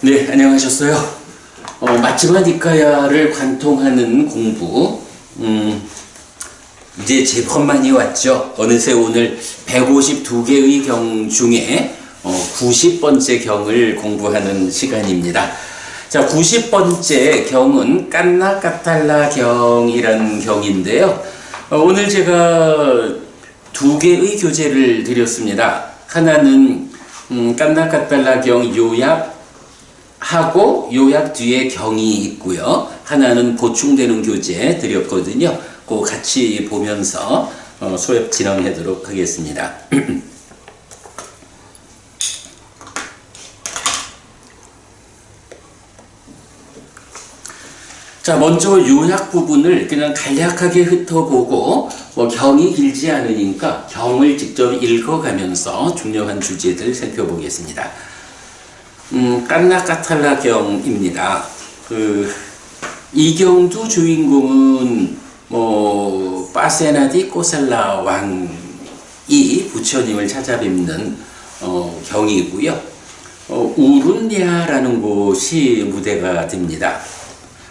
네, 안녕하셨어요. 마츠마니카야를 관통하는 공부, 이제 제법 많이 왔죠. 어느새 오늘 152개의 경 중에 90번째 경을 공부하는 시간입니다. 자, 90번째 경은 깐나까탈라 경이라는 경인데요. 오늘 제가 두 개의 교재를 드렸습니다. 하나는 깐나까탈라 경 요약하고 요약 뒤에 경이 있고요. 하나는 보충되는 교재 드렸거든요. 그거 같이 보면서 수업 진행하도록 하겠습니다. 자, 먼저 요약 부분을 그냥 간략하게 흩어보고 경이 길지 않으니까 경을 직접 읽어가면서 중요한 주제들 살펴보겠습니다. 깐나까탈라 경입니다. 이 경도 주인공은 파세나디 꼬살라 왕이 부처님을 찾아뵙는 경이고요. 우룬냐라는 곳이 무대가 됩니다.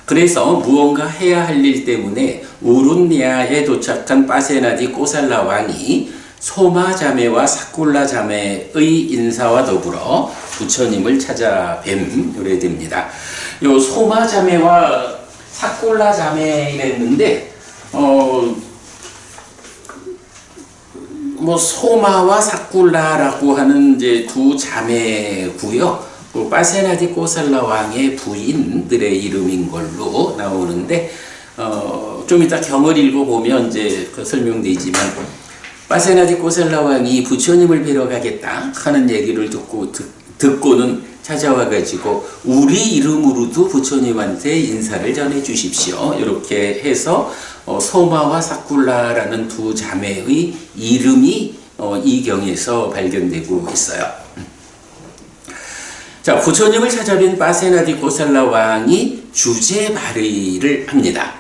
그래서 무언가 해야 할 일 때문에 우룬냐에 도착한 파세나디 꼬살라 왕이 소마 자매와 사꿀라 자매의 인사와 더불어 부처님을 찾아뵙게 됩니다. 요 소마 자매와 사꿀라 자매이랬는데 소마와 사꿀라라고 하는 이제 두 자매고요. 파세나디 꼬살라 왕의 부인들의 이름인 걸로 나오는데 좀 이따 경을 읽어보면 이제 설명되지만 파세나디 꼬살라 왕이 부처님을 뵈러 가겠다 하는 얘기를 듣고는 찾아와 가지고 우리 이름으로도 부처님한테 인사를 전해 주십시오. 이렇게 해서 소마와 사꿀라라는 두 자매의 이름이 이 경에서 발견되고 있어요. 자, 부처님을 찾아뵌 파세나디 꼬살라 왕이 주제 발의를 합니다.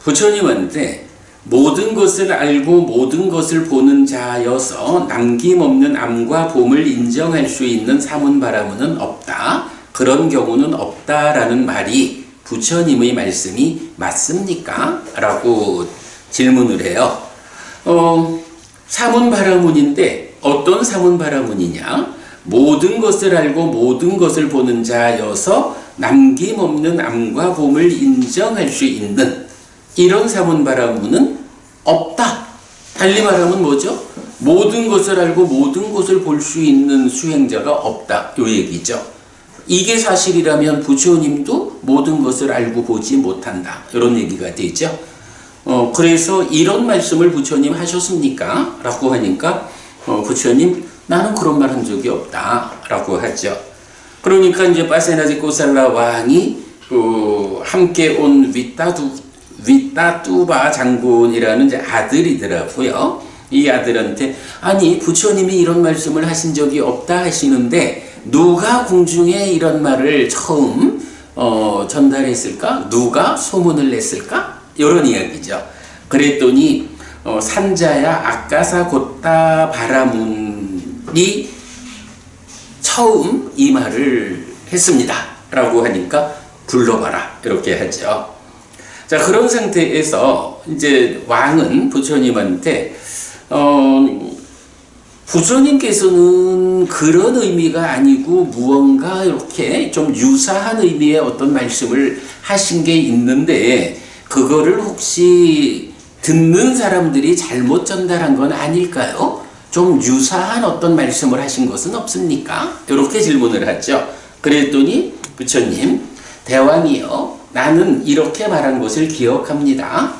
부처님한테 모든 것을 알고 모든 것을 보는 자여서 남김없는 암과 봄을 인정할 수 있는 사문바라문은 없다. 그런 경우는 없다라는 말이 부처님의 말씀이 맞습니까? 라고 질문을 해요. 사문바라문인데 어떤 사문바라문이냐? 모든 것을 알고 모든 것을 보는 자여서 남김없는 암과 봄을 인정할 수 있는 이런 사문바라문은 없다. 달리 말하면 뭐죠? 모든 것을 알고 모든 것을 볼 수 있는 수행자가 없다. 요 얘기죠. 이게 사실이라면 부처님도 모든 것을 알고 보지 못한다. 이런 얘기가 되죠. 그래서 이런 말씀을 부처님 하셨습니까? 라고 하니까 부처님 나는 그런 말 한 적이 없다. 라고 하죠. 그러니까 이제 파세나디 꼬살라 왕이 함께 온 위따뚜바 장군이라는 이제 아들이더라고요. 이 아들한테 아니 부처님이 이런 말씀을 하신 적이 없다 하시는데 누가 궁중에 이런 말을 처음 전달했을까? 누가 소문을 냈을까? 이런 이야기죠. 그랬더니 산자야 아까사 곧다 바라문이 처음 이 말을 했습니다. 라고 하니까 불러봐라. 이렇게 하죠. 자, 그런 상태에서 이제 왕은 부처님한테 부처님께서는 그런 의미가 아니고 무언가 이렇게 좀 유사한 의미의 어떤 말씀을 하신 게 있는데 그거를 혹시 듣는 사람들이 잘못 전달한 건 아닐까요? 좀 유사한 어떤 말씀을 하신 것은 없습니까? 이렇게 질문을 하죠. 그랬더니 부처님, 대왕이여 나는 이렇게 말한 것을 기억합니다.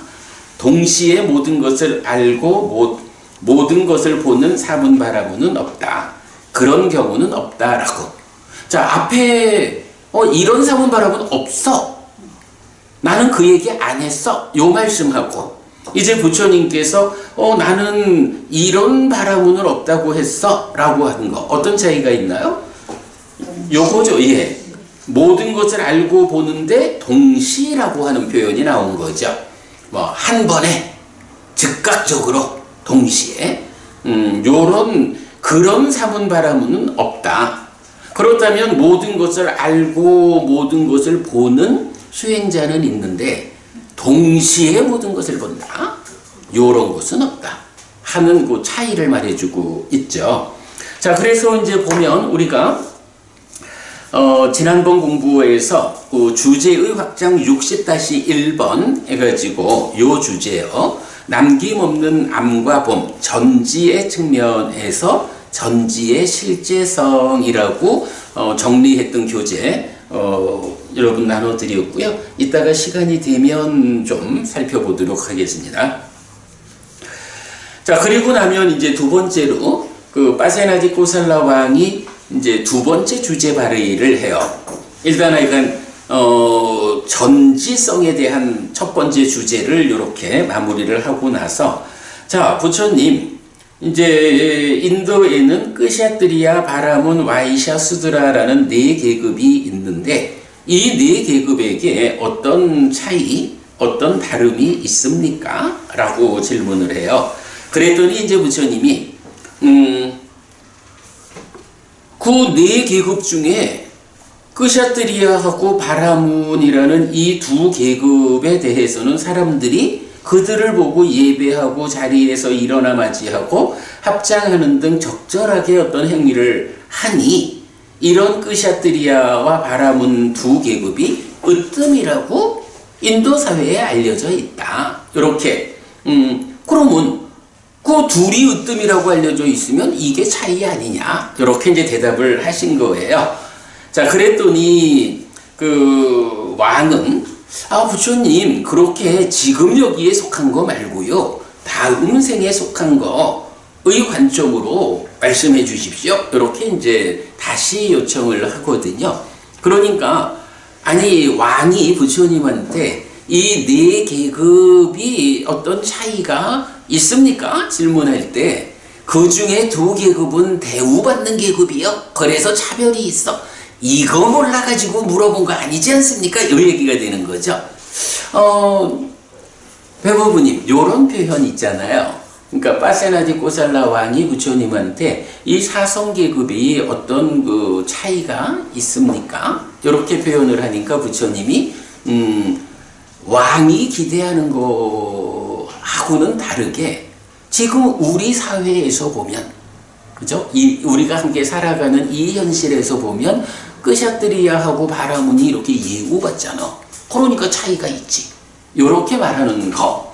동시에 모든 것을 알고 모든 것을 보는 사문바라문은 없다. 그런 경우는 없다라고. 자, 앞에 이런 사문바라문 없어. 나는 그 얘기 안 했어. 요 말씀하고 이제 부처님께서 나는 이런 바라문은 없다고 했어. 라고 하는 거. 어떤 차이가 있나요? 요거죠. 예. 모든 것을 알고 보는데 동시라고 하는 표현이 나온 거죠. 한 번에 즉각적으로 동시에 그런 사문바라문은 없다. 그렇다면 모든 것을 알고 모든 것을 보는 수행자는 있는데 동시에 모든 것을 본다? 요런 것은 없다 하는 그 차이를 말해주고 있죠. 자, 그래서 이제 보면 우리가 지난번 공부에서 그 주제의 확장 60-1번 해가지고 요 주제요. 남김없는 암과 봄, 전지의 측면에서 전지의 실제성이라고 정리했던 교재 여러분 나눠드렸고요. 이따가 시간이 되면 좀 살펴보도록 하겠습니다. 자, 그리고 나면 이제 두 번째로 그 파세나디 코살라 왕이 이제 두 번째 주제 발의를 해요. 일단 전지성에 대한 첫 번째 주제를 이렇게 마무리를 하고 나서, 자, 부처님, 이제 인도에는 끄샤트리아, 바라문, 와이샤, 수드라라는 네 계급이 있는데 이 네 계급에게 어떤 차이, 어떤 다름이 있습니까? 라고 질문을 해요. 그랬더니 이제 부처님이 그 네 계급 중에 끄샤트리아하고 바라문이라는 이 두 계급에 대해서는 사람들이 그들을 보고 예배하고 자리에서 일어나 맞이하고 합장하는 등 적절하게 어떤 행위를 하니 이런 끄샤트리아와 바라문 두 계급이 으뜸이라고 인도 사회에 알려져 있다. 이렇게 그러면 그 둘이 으뜸이라고 알려져 있으면 이게 차이 아니냐? 이렇게 이제 대답을 하신 거예요. 자, 그랬더니 그 왕은 부처님, 그렇게 지금 여기에 속한 거 말고요, 다음 생에 속한 거의 관점으로 말씀해 주십시오. 이렇게 이제 다시 요청을 하거든요. 그러니까 아니, 왕이 부처님한테 이 네 계급이 어떤 차이가 있습니까? 질문할 때 그 중에 두 계급은 대우받는 계급이요, 그래서 차별이 있어, 이거 몰라가지고 물어본 거 아니지 않습니까? 이 얘기가 되는 거죠. 배부부님, 요런 표현 있잖아요. 그러니까 파세나디 코살라 왕이 부처님한테 이 사성 계급이 어떤 그 차이가 있습니까? 이렇게 표현을 하니까 부처님이 왕이 기대하는 거하고는 다르게 지금 우리 사회에서 보면, 그죠? 우리가 함께 살아가는 이 현실에서 보면 끄샤트리아하고 바라문이 이렇게 예우받잖아. 그러니까 차이가 있지. 요렇게 말하는 거.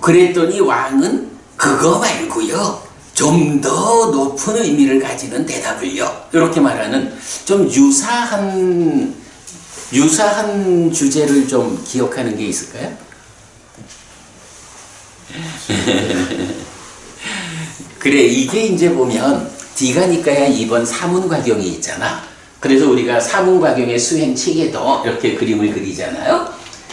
그랬더니 왕은 그거 말고요, 좀 더 높은 의미를 가지는 대답을요, 이렇게 말하는 좀 유사한 주제를 좀 기억하는 게 있을까요? 그래, 이게 이제 보면 디가니까야 2번 사문과경이 있잖아. 그래서 우리가 사문과경의 수행책에도 이렇게 그림을 그리잖아요.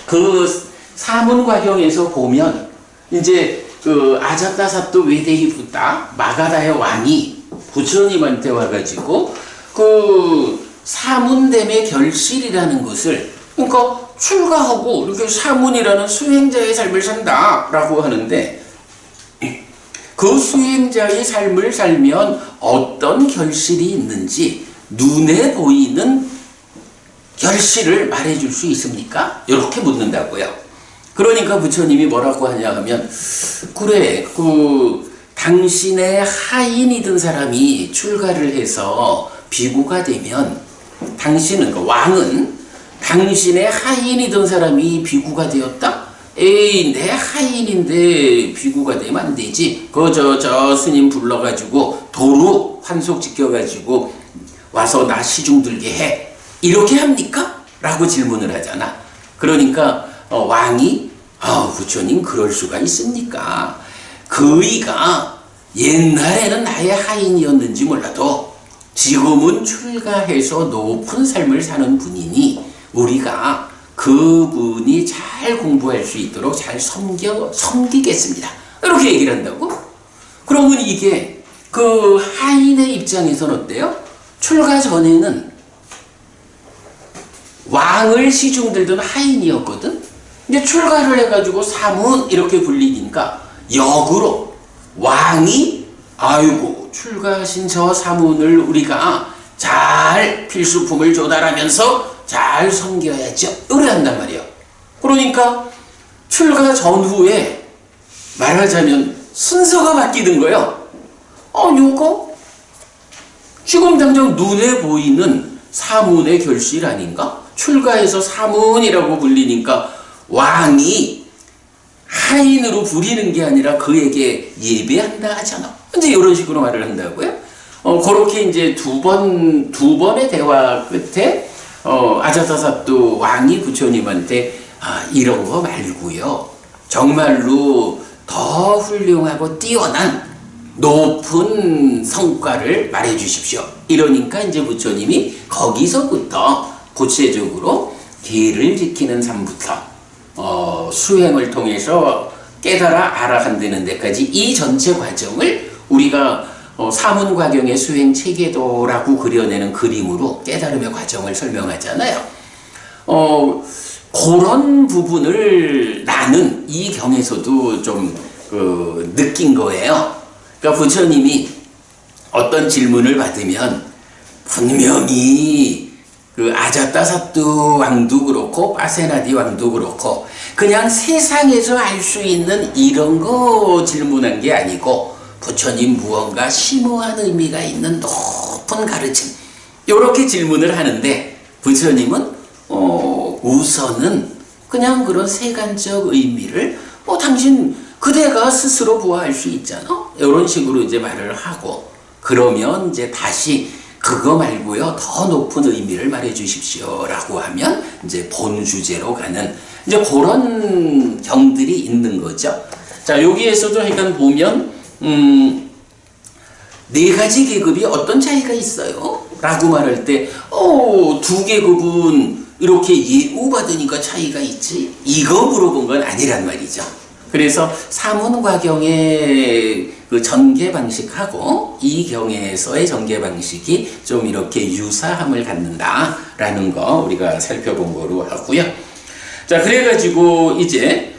그 사문과경에서 보면 이제 그 아자타사토 외대히 부타 마가다의 왕이 부처님한테 와가지고 그 사문됨의 결실이라는 것을, 그러니까 출가하고 이렇게 사문이라는 수행자의 삶을 산다라고 하는데, 그 수행자의 삶을 살면 어떤 결실이 있는지 눈에 보이는 결실을 말해줄 수 있습니까? 이렇게 묻는다고요. 그러니까 부처님이 뭐라고 하냐 하면, 그래, 당신의 하인이던 사람이 출가를 해서 비구가 되면 당신은, 왕은 당신의 하인이던 사람이 비구가 되었다? 에이, 내 하인인데 비구가 되면 안 되지. 저 스님 불러가지고 도루 환속 지켜가지고 와서 나 시중 들게 해. 이렇게 합니까? 라고 질문을 하잖아. 그러니까 왕이 부처님, 그럴 수가 있습니까? 그이가 옛날에는 나의 하인이었는지 몰라도 지금은 출가해서 높은 삶을 사는 분이니 우리가 그분이 잘 공부할 수 있도록 잘 섬기겠습니다. 이렇게 얘기를 한다고? 그러면 이게 그 하인의 입장에서는 어때요? 출가 전에는 왕을 시중들던 하인이었거든? 이제 출가를 해가지고 사문 이렇게 불리니까 역으로 왕이 아이고 출가하신 저 사문을 우리가 잘 필수품을 조달하면서 잘 섬겨야죠. 이래 한단 말이에요. 그러니까 출가 전후에 말하자면 순서가 바뀌는 거예요. 요거 지금 당장 눈에 보이는 사문의 결실 아닌가? 출가해서 사문이라고 불리니까 왕이 하인으로 부리는 게 아니라 그에게 예배한다 하잖아. 이제 이런 식으로 말을 한다고요. 그렇게 이제 두 번의 대화 끝에 아자타사또 왕이 부처님한테 이런 거 말고요. 정말로 더 훌륭하고 뛰어난 높은 성과를 말해 주십시오. 이러니까 이제 부처님이 거기서부터 구체적으로 계를 지키는 삶부터 수행을 통해서 깨달아 알아간다는 데까지 이 전체 과정을 우리가 사문과경의 수행 체계도라고 그려내는 그림으로 깨달음의 과정을 설명하잖아요. 그런 부분을 나는 이 경에서도 좀 느낀 거예요. 그러니까 부처님이 어떤 질문을 받으면 분명히 그 아자타사뚜 왕도 그렇고 파세나디 왕도 그렇고 그냥 세상에서 알 수 있는 이런 거 질문한 게 아니고 부처님 무언가 심오한 의미가 있는 높은 가르침 이렇게 질문을 하는데 부처님은 우선은 그냥 그런 세간적 의미를 당신 그대가 스스로 보아할 수 있잖아. 이런 식으로 이제 말을 하고 그러면 이제 다시 그거 말고요 더 높은 의미를 말해 주십시오라고 하면 이제 본 주제로 가는 이제 그런 경들이 있는 거죠. 자 여기에서도 그러니까 보면 네 가지 계급이 어떤 차이가 있어요? 라고 말할 때 두 계급은 이렇게 예우받으니까 차이가 있지 이거 물어본 건 아니란 말이죠. 그래서 사문과경의 그 전개 방식하고 이 경에서의 전개 방식이 좀 이렇게 유사함을 갖는다라는 거 우리가 살펴본 거로 하고요. 자, 그래가지고 이제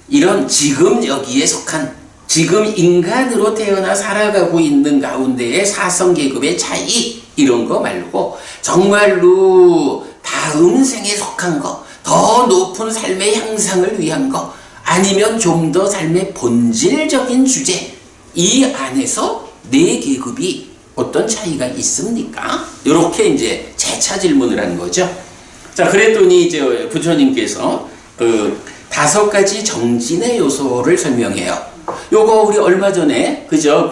이런 지금 여기에 속한 지금 인간으로 태어나 살아가고 있는 가운데의 사성계급의 차이 이런 거 말고 정말로 다음 생에 속한 거, 더 높은 삶의 향상을 위한 거 아니면 좀 더 삶의 본질적인 주제 이 안에서 네 계급이 어떤 차이가 있습니까? 이렇게 이제 재차 질문을 한 거죠. 자, 그랬더니 이제 부처님께서 다섯 가지 정진의 요소를 설명해요. 요거 우리 얼마 전에 그죠?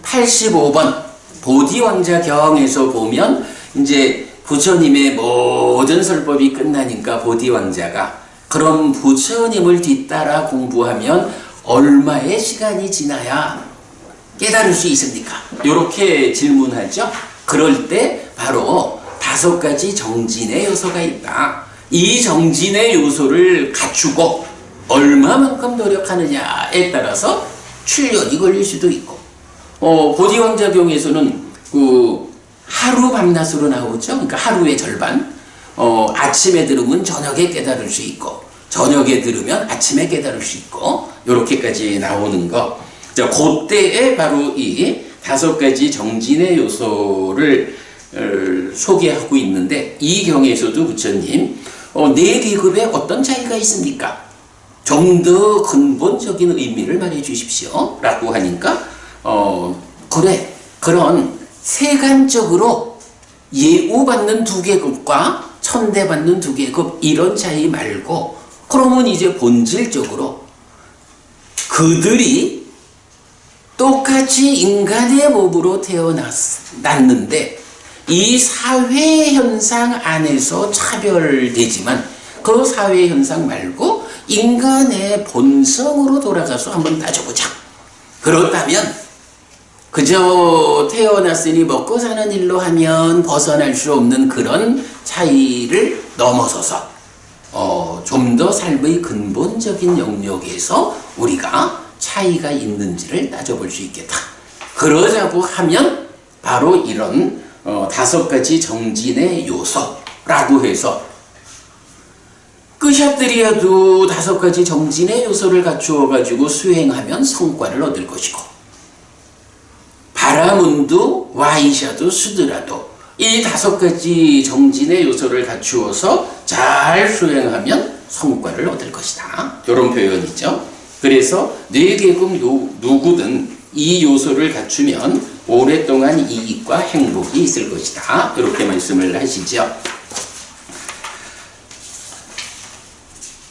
85번 보디왕자경에서 보면 이제 부처님의 모든 설법이 끝나니까 보디왕자가 그럼 부처님을 뒤따라 공부하면 얼마의 시간이 지나야 깨달을 수 있습니까? 이렇게 질문하죠. 그럴 때 바로 다섯 가지 정진의 요소가 있다. 이 정진의 요소를 갖추고 얼마만큼 노력하느냐에 따라서 7년이 걸릴 수도 있고 보디왕자경에서는 하루 밤낮으로 나오죠. 그러니까 하루의 절반 아침에 들으면 저녁에 깨달을 수 있고 저녁에 들으면 아침에 깨달을 수 있고 이렇게까지 나오는 거. 자, 그때에 바로 이 다섯 가지 정진의 요소를 소개하고 있는데 이 경에서도 부처님 네 계급에 어떤 차이가 있습니까? 좀 더 근본적인 의미를 말해 주십시오 라고 하니까 그래 그런 세간적으로 예우받는 두 계급과 천대받는 두 계급 이런 차이 말고 그러면 이제 본질적으로 그들이 똑같이 인간의 몸으로 태어났는데 이 사회 현상 안에서 차별되지만 그 사회 현상 말고 인간의 본성으로 돌아가서 한번 따져보자. 그렇다면 그저 태어났으니 먹고 사는 일로 하면 벗어날 수 없는 그런 차이를 넘어서서 좀 더 삶의 근본적인 영역에서 우리가 차이가 있는지를 따져볼 수 있겠다. 그러자고 하면 바로 이런 다섯 가지 정진의 요소라고 해서 끄샤들이어도 다섯 가지 정진의 요소를 갖추어 가지고 수행하면 성과를 얻을 것이고 바라문도 와이샤도 수드라도 이 5가지 정진의 요소를 갖추어서 잘 수행하면 성과를 얻을 것이다. 이런 표현이죠. 그래서 뇌계급 누구든 이 요소를 갖추면 오랫동안 이익과 행복이 있을 것이다. 이렇게 말씀을 하시죠.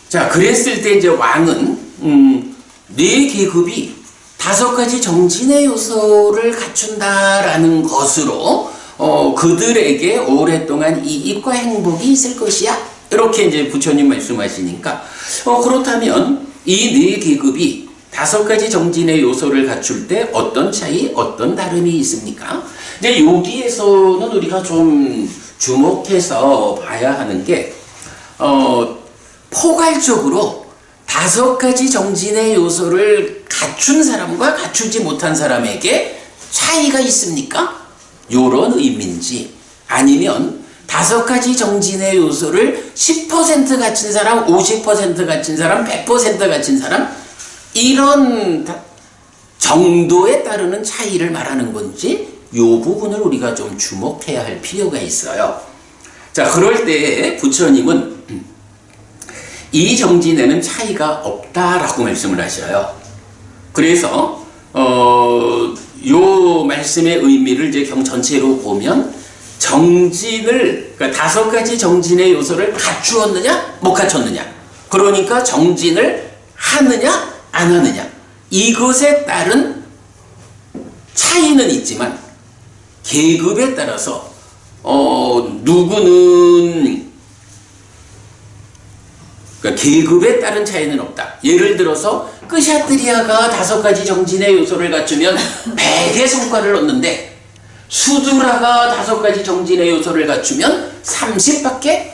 자, 그랬을 때 이제 왕은 뇌계급이 5가지 정진의 요소를 갖춘다라는 것으로 그들에게 오랫동안 이익과 행복이 있을 것이야. 이렇게 이제 부처님 말씀하시니까 그렇다면 이 뇌계급이 5가지 정진의 요소를 갖출 때 어떤 차이, 어떤 다름이 있습니까? 이제 여기에서는 우리가 좀 주목해서 봐야 하는 게 포괄적으로 5가지 정진의 요소를 갖춘 사람과 갖추지 못한 사람에게 차이가 있습니까? 요런 의미인지, 아니면 5가지 정진의 요소를 10% 갖춘 사람, 50% 갖춘 사람, 100% 갖춘 사람, 이런 정도에 따르는 차이를 말하는 건지, 요 부분을 우리가 좀 주목해야 할 필요가 있어요. 자, 그럴 때 부처님은 이 정진에는 차이가 없다라고 말씀을 하셔요. 그래서 요 말씀의 의미를 이제 경 전체로 보면 정진을, 그러니까 5가지 정진의 요소를 갖추었느냐 못 갖췄느냐, 그러니까 정진을 하느냐 안 하느냐, 이것에 따른 차이는 있지만 계급에 따라서 누구는, 그러니까 계급에 따른 차이는 없다. 예를 들어서 끄샤트리아가 5가지 정진의 요소를 갖추면 100의 성과를 얻는데 수두라가 5가지 정진의 요소를 갖추면 30밖에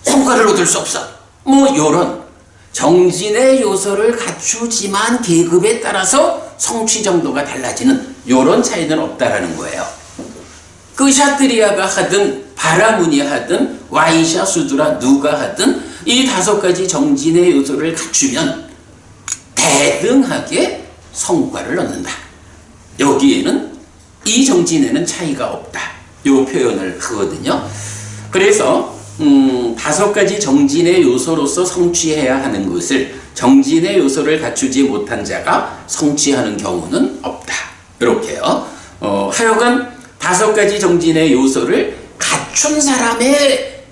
성과를 얻을 수 없어. 뭐 요런 정진의 요소를 갖추지만 계급에 따라서 성취 정도가 달라지는 요런 차이는 없다라는 거예요. 끄샤트리아가 하든 바라문이 하든 와이샤 수두라 누가 하든 이 5가지 정진의 요소를 갖추면 대등하게 성과를 얻는다. 여기에는 이 정진에는 차이가 없다. 요 표현을 하거든요. 그래서 5가지 정진의 요소로서 성취해야 하는 것을 정진의 요소를 갖추지 못한 자가 성취하는 경우는 없다. 이렇게요. 하여간 5가지 정진의 요소를 갖춘 사람의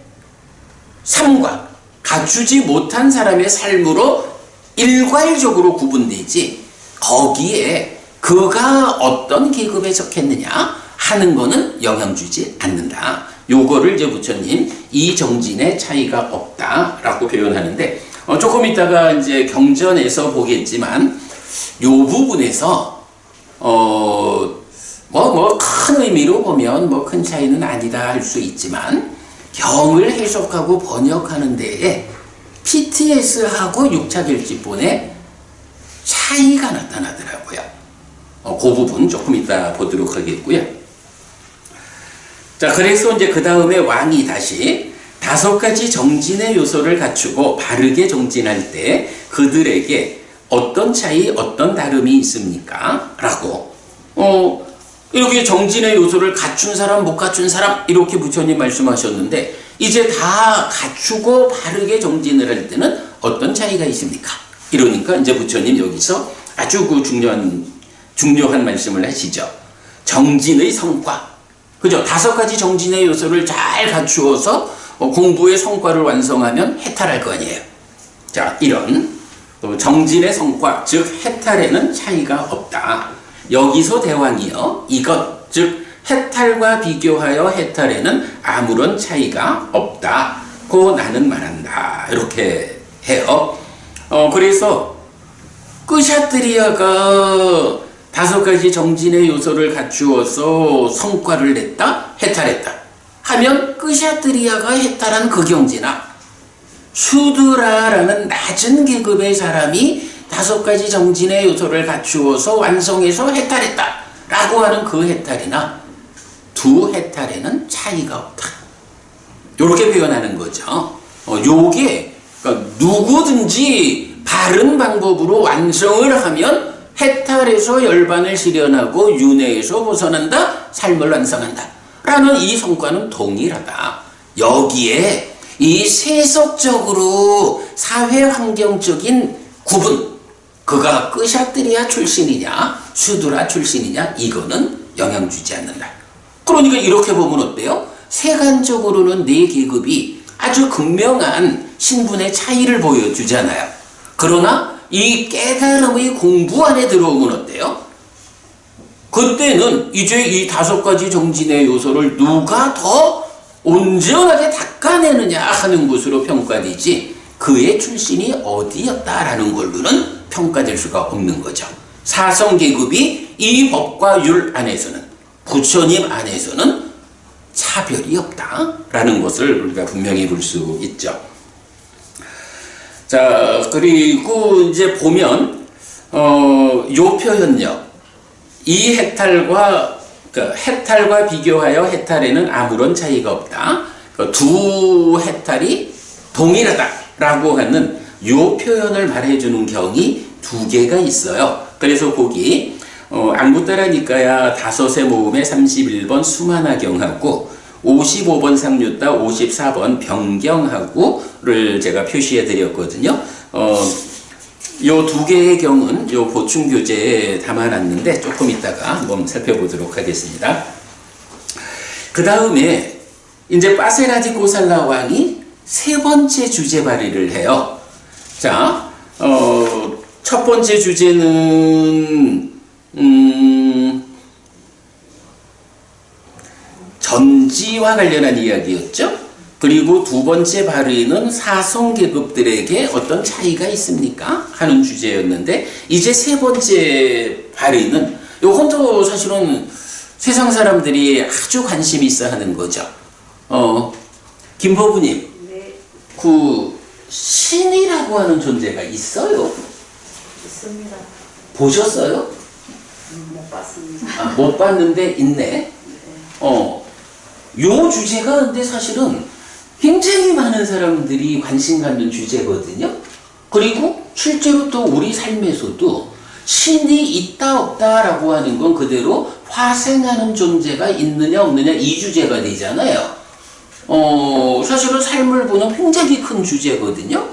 삶과 갖추지 못한 사람의 삶으로 일괄적으로 구분되지, 거기에 그가 어떤 계급에 속했느냐 하는 거는 영향 주지 않는다. 요거를 이제 부처님 이 정진의 차이가 없다라고 표현하는데, 조금 이따가 이제 경전에서 보겠지만 요 부분에서 큰 의미로 보면 큰 차이는 아니다 할 수 있지만 경을 해석하고 번역하는 데에 PTS하고 6차 결집본에 차이가 나타나더라고요. 그 부분 조금 이따 보도록 하겠고요. 자, 그래서 이제 그 다음에 왕이 다시 5가지 정진의 요소를 갖추고 바르게 정진할 때 그들에게 어떤 차이, 어떤 다름이 있습니까? 라고 이렇게 정진의 요소를 갖춘 사람, 못 갖춘 사람 이렇게 부처님 말씀하셨는데, 이제 다 갖추고 바르게 정진을 할 때는 어떤 차이가 있습니까? 이러니까 이제 부처님 여기서 아주 그 중요한 말씀을 하시죠. 정진의 성과. 그죠? 5가지 정진의 요소를 잘 갖추어서 공부의 성과를 완성하면 해탈할 거 아니에요. 자, 이런 정진의 성과, 즉 해탈에는 차이가 없다. 여기서 대왕이요, 이것 즉 해탈과 비교하여 해탈에는 아무런 차이가 없다고 나는 말한다. 이렇게 해요. 그래서 끄샤트리아가 5가지 정진의 요소를 갖추어서 성과를 냈다, 해탈했다 하면 끄샤트리아가 해탈한 그 경지나 수드라라는 낮은 계급의 사람이 5가지 정진의 요소를 갖추어서 완성해서 해탈했다 라고 하는 그 해탈이나 두 해탈에는 차이가 없다. 이렇게 표현하는 거죠. 요게 그러니까 누구든지 바른 방법으로 완성을 하면 해탈에서 열반을 실현하고 윤회에서 벗어난다, 삶을 완성한다 라는 이 성과는 동일하다. 여기에 이 세속적으로 사회환경적인 구분, 그가 끄샤트리아 출신이냐 슈드라 출신이냐 이거는 영향 주지 않는다. 그러니까 이렇게 보면 어때요? 세간적으로는 네 계급이 아주 극명한 신분의 차이를 보여주잖아요. 그러나 이 깨달음의 공부 안에 들어오면 어때요? 그때는 이제 이 5가지 정진의 요소를 누가 더 온전하게 닦아내느냐 하는 것으로 평가되지 그의 출신이 어디였다라는 걸로는 평가될 수가 없는 거죠. 사성계급이 이 법과 율 안에서는, 부처님 안에서는 차별이 없다라는 것을 우리가 분명히 볼 수 있죠. 자, 그리고 이제 보면 요 표현요. 이 해탈과 해탈과 비교하여 해탈에는 아무런 차이가 없다. 두 해탈이 동일하다라고 하는 요 표현을 말해주는 경이 2개가 있어요. 그래서 거기 안구따라 니까야 다섯의 모음의 31번 수만화경하고 55번 상류따 54번 병경하고를 제가 표시해 드렸거든요. 요 2개의 경은 요 보충 교재에 담아놨는데 조금 이따가 한번 살펴보도록 하겠습니다. 그 다음에 이제 빠세라지 고살라 왕이 3번째 주제 발의를 해요. 자, 첫 번째 주제는 전지와 관련한 이야기였죠. 그리고 2번째 발의는 사성계급들에게 어떤 차이가 있습니까? 하는 주제였는데 이제 3번째 발의는 요건도 사실은 세상 사람들이 아주 관심 있어 하는 거죠. 김보부님, 네. 그 신이라고 하는 존재가 있어요? 있습니다. 보셨어요? 못 봤습니다. 아, 못 봤는데 있네. 요 주제가 근데 사실은 굉장히 많은 사람들이 관심 갖는 주제거든요. 그리고 실제로 또 우리 삶에서도 신이 있다 없다라고 하는 건 그대로 화생하는 존재가 있느냐 없느냐 이 주제가 되잖아요. 사실은 삶을 보는 굉장히 큰 주제거든요.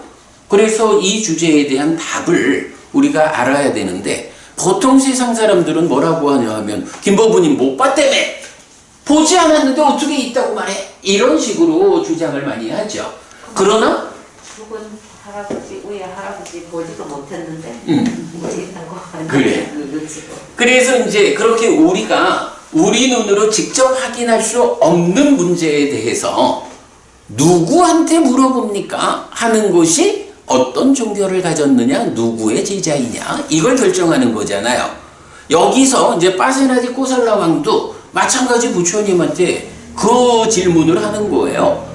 그래서 이 주제에 대한 답을 우리가 알아야 되는데 보통 세상 사람들은 뭐라고 하냐 하면 김보부님 못 봤다며, 보지 않았는데 어떻게 있다고 말해, 이런 식으로 주장을 많이 하죠. 그러나 죽은 할아버지, 우리 할아버지 보지도 못했는데 뭐 있다고 하는 그래. 그거지. 그래서 이제 그렇게 우리가 우리 눈으로 직접 확인할 수 없는 문제에 대해서 누구한테 물어봅니까? 하는 것이 어떤 종교를 가졌느냐, 누구의 제자이냐, 이걸 결정하는 거잖아요. 여기서 이제 빠세나디 꼬살라 왕도 마찬가지 부처님한테 그 질문을 하는 거예요.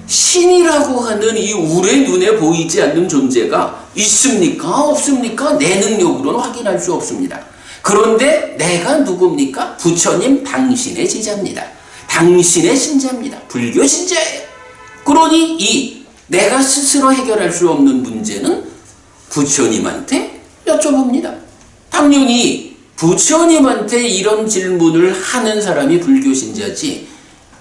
신이라고 하는 이 우리 눈에 보이지 않는 존재가 있습니까? 없습니까? 내 능력으로는 확인할 수 없습니다. 그런데 내가 누굽니까? 부처님 당신의 제자입니다. 당신의 신자입니다. 불교 신자예요. 그러니 이 내가 스스로 해결할 수 없는 문제는 부처님한테 여쭤봅니다. 당연히 부처님한테 이런 질문을 하는 사람이 불교 신자지,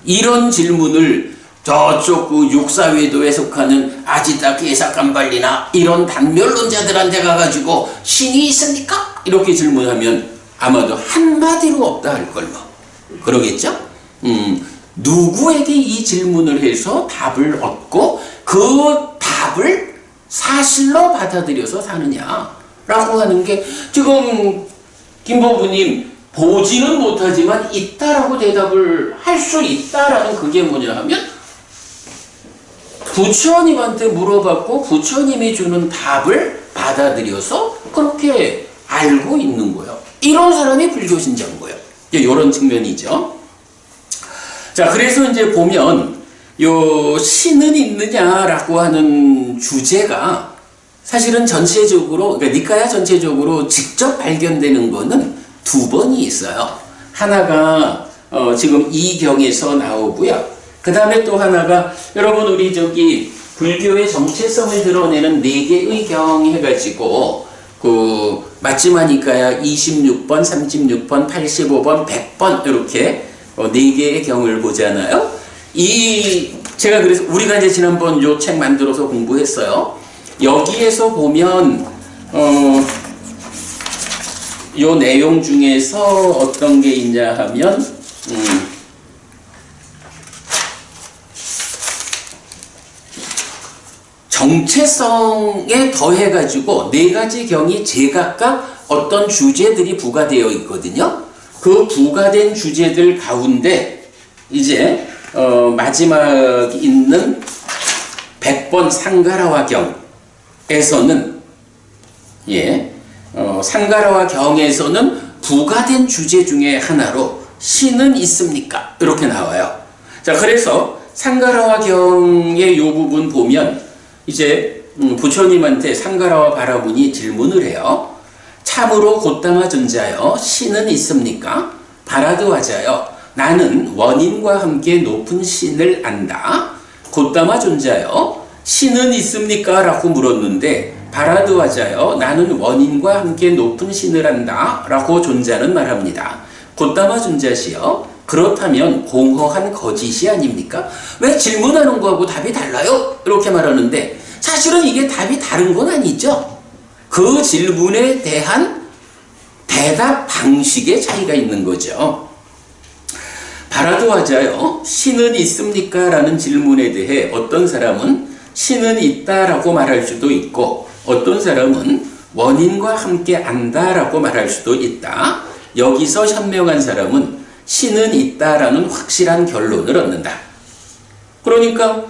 이런 질문을 저쪽 그 육사회도에 속하는 아지타 게사깜발리나 이런 단멸론자들한테 가가지고 신이 있습니까? 이렇게 질문하면 아마도 한마디로 없다 할 걸뭐. 그러겠죠? 누구에게 이 질문을 해서 답을 얻고 그 답을 사실로 받아들여서 사느냐라고 하는 게, 지금 김보부님 보지는 못하지만 있다라고 대답을 할 수 있다라는 그게 뭐냐 하면 부처님한테 물어봤고 부처님이 주는 답을 받아들여서 그렇게 알고 있는 거예요. 이런 사람이 불교 신자인 거예요. 이런 측면이죠. 자, 그래서 이제 보면 요 신은 있느냐라고 하는 주제가 사실은 전체적으로, 그러니까 니카야 전체적으로 직접 발견되는 거는 2번이 있어요. 하나가 지금 이 경에서 나오고요. 그 다음에 또 하나가, 여러분 우리 저기 불교의 정체성을 드러내는 4개의 경 해가지고 마침 하니까야 26번, 36번, 85번, 100번 이렇게 4개의 경을 보잖아요. 제가 그래서 우리가 이제 지난번 요 책 만들어서 공부했어요. 여기에서 보면 요 내용 중에서 어떤 게 있냐 하면 정체성에 더해가지고 4가지 경이 제각각 어떤 주제들이 부과되어 있거든요. 그 부과된 주제들 가운데 이제 마지막 있는 100번 상가라와 경에서는 상가라와 경에서는 부과된 주제 중에 하나로 신은 있습니까? 이렇게 나와요. 자, 그래서 상가라와 경의 요 부분 보면 이제 부처님한테 상가라와 바라문이 질문을 해요. 참으로 곧담아 존자여 신은 있습니까? 바라드와자여 나는 원인과 함께 높은 신을 안다. 곧담아 존자여 신은 있습니까? 라고 물었는데 바라드와자여 나는 원인과 함께 높은 신을 안다 라고 존자는 말합니다. 곧담아 존자시여 그렇다면 공허한 거짓이 아닙니까? 왜 질문하는 거하고 답이 달라요? 이렇게 말하는데 사실은 이게 답이 다른 건 아니죠. 그 질문에 대한 대답 방식의 차이가 있는 거죠. 바라드와자여 신은 있습니까? 라는 질문에 대해 어떤 사람은 신은 있다라고 말할 수도 있고 어떤 사람은 원인과 함께 안다라고 말할 수도 있다. 여기서 현명한 사람은 신은 있다라는 확실한 결론을 얻는다. 그러니까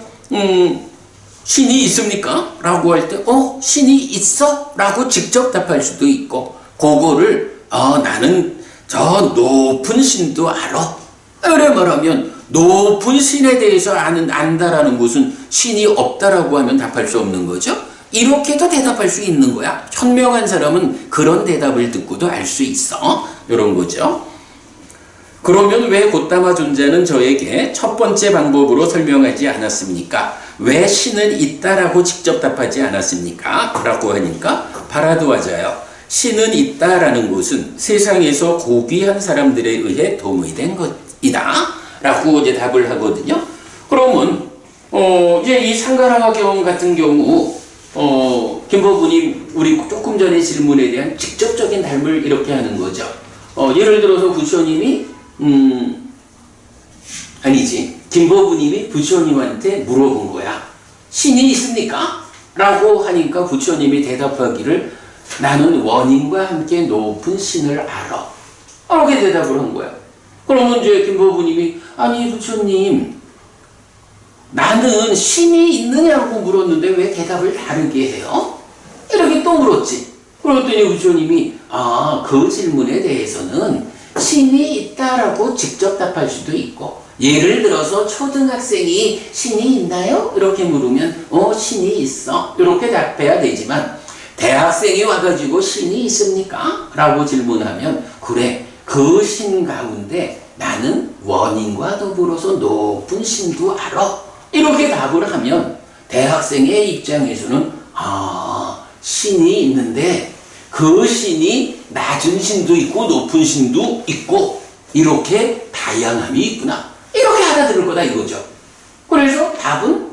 신이 있습니까? 라고 할 때 신이 있어? 라고 직접 답할 수도 있고 그거를 나는 저 높은 신도 알아. 이래 말하면 높은 신에 대해서 안다라는 것은 신이 없다라고 하면 답할 수 없는 거죠. 이렇게도 대답할 수 있는 거야. 현명한 사람은 그런 대답을 듣고도 알 수 있어. 이런 거죠. 그러면 왜 곧담아 존자는 저에게 첫 번째 방법으로 설명하지 않았습니까? 왜 신은 있다라고 직접 답하지 않았습니까? 라고 하니까 바라드와자여 신은 있다라는 것은 세상에서 고귀한 사람들에 의해 도의된 것이다 라고 이제 답을 하거든요. 그러면 이제 이 상가라와 경 같은 경우 김법부님 우리 조금 전에 질문에 대한 직접적인 답을 이렇게 하는 거죠. 예를 들어서 부처님이 김법부님이 부처님한테 물어본 거야. 신이 있습니까? 라고 하니까 부처님이 대답하기를 나는 원인과 함께 높은 신을 알아. 이렇게 대답을 한 거야. 그러면 이제 김법부님이 아니 부처님 나는 신이 있느냐고 물었는데 왜 대답을 다르게 해요? 이렇게 또 물었지. 그랬더니 부처님이 그 질문에 대해서는 신이 있다라고 직접 답할 수도 있고 예를 들어서 초등학생이 신이 있나요? 이렇게 물으면 신이 있어 이렇게 답해야 되지만 대학생이 와가지고 신이 있습니까? 라고 질문하면 그래 그 신 가운데 나는 원인과 더불어서 높은 신도 알아 이렇게 답을 하면 대학생의 입장에서는 신이 있는데 그 신이 낮은 신도 있고 높은 신도 있고 이렇게 다양함이 있구나 이렇게 알아들을 거다 이거죠. 그래서 답은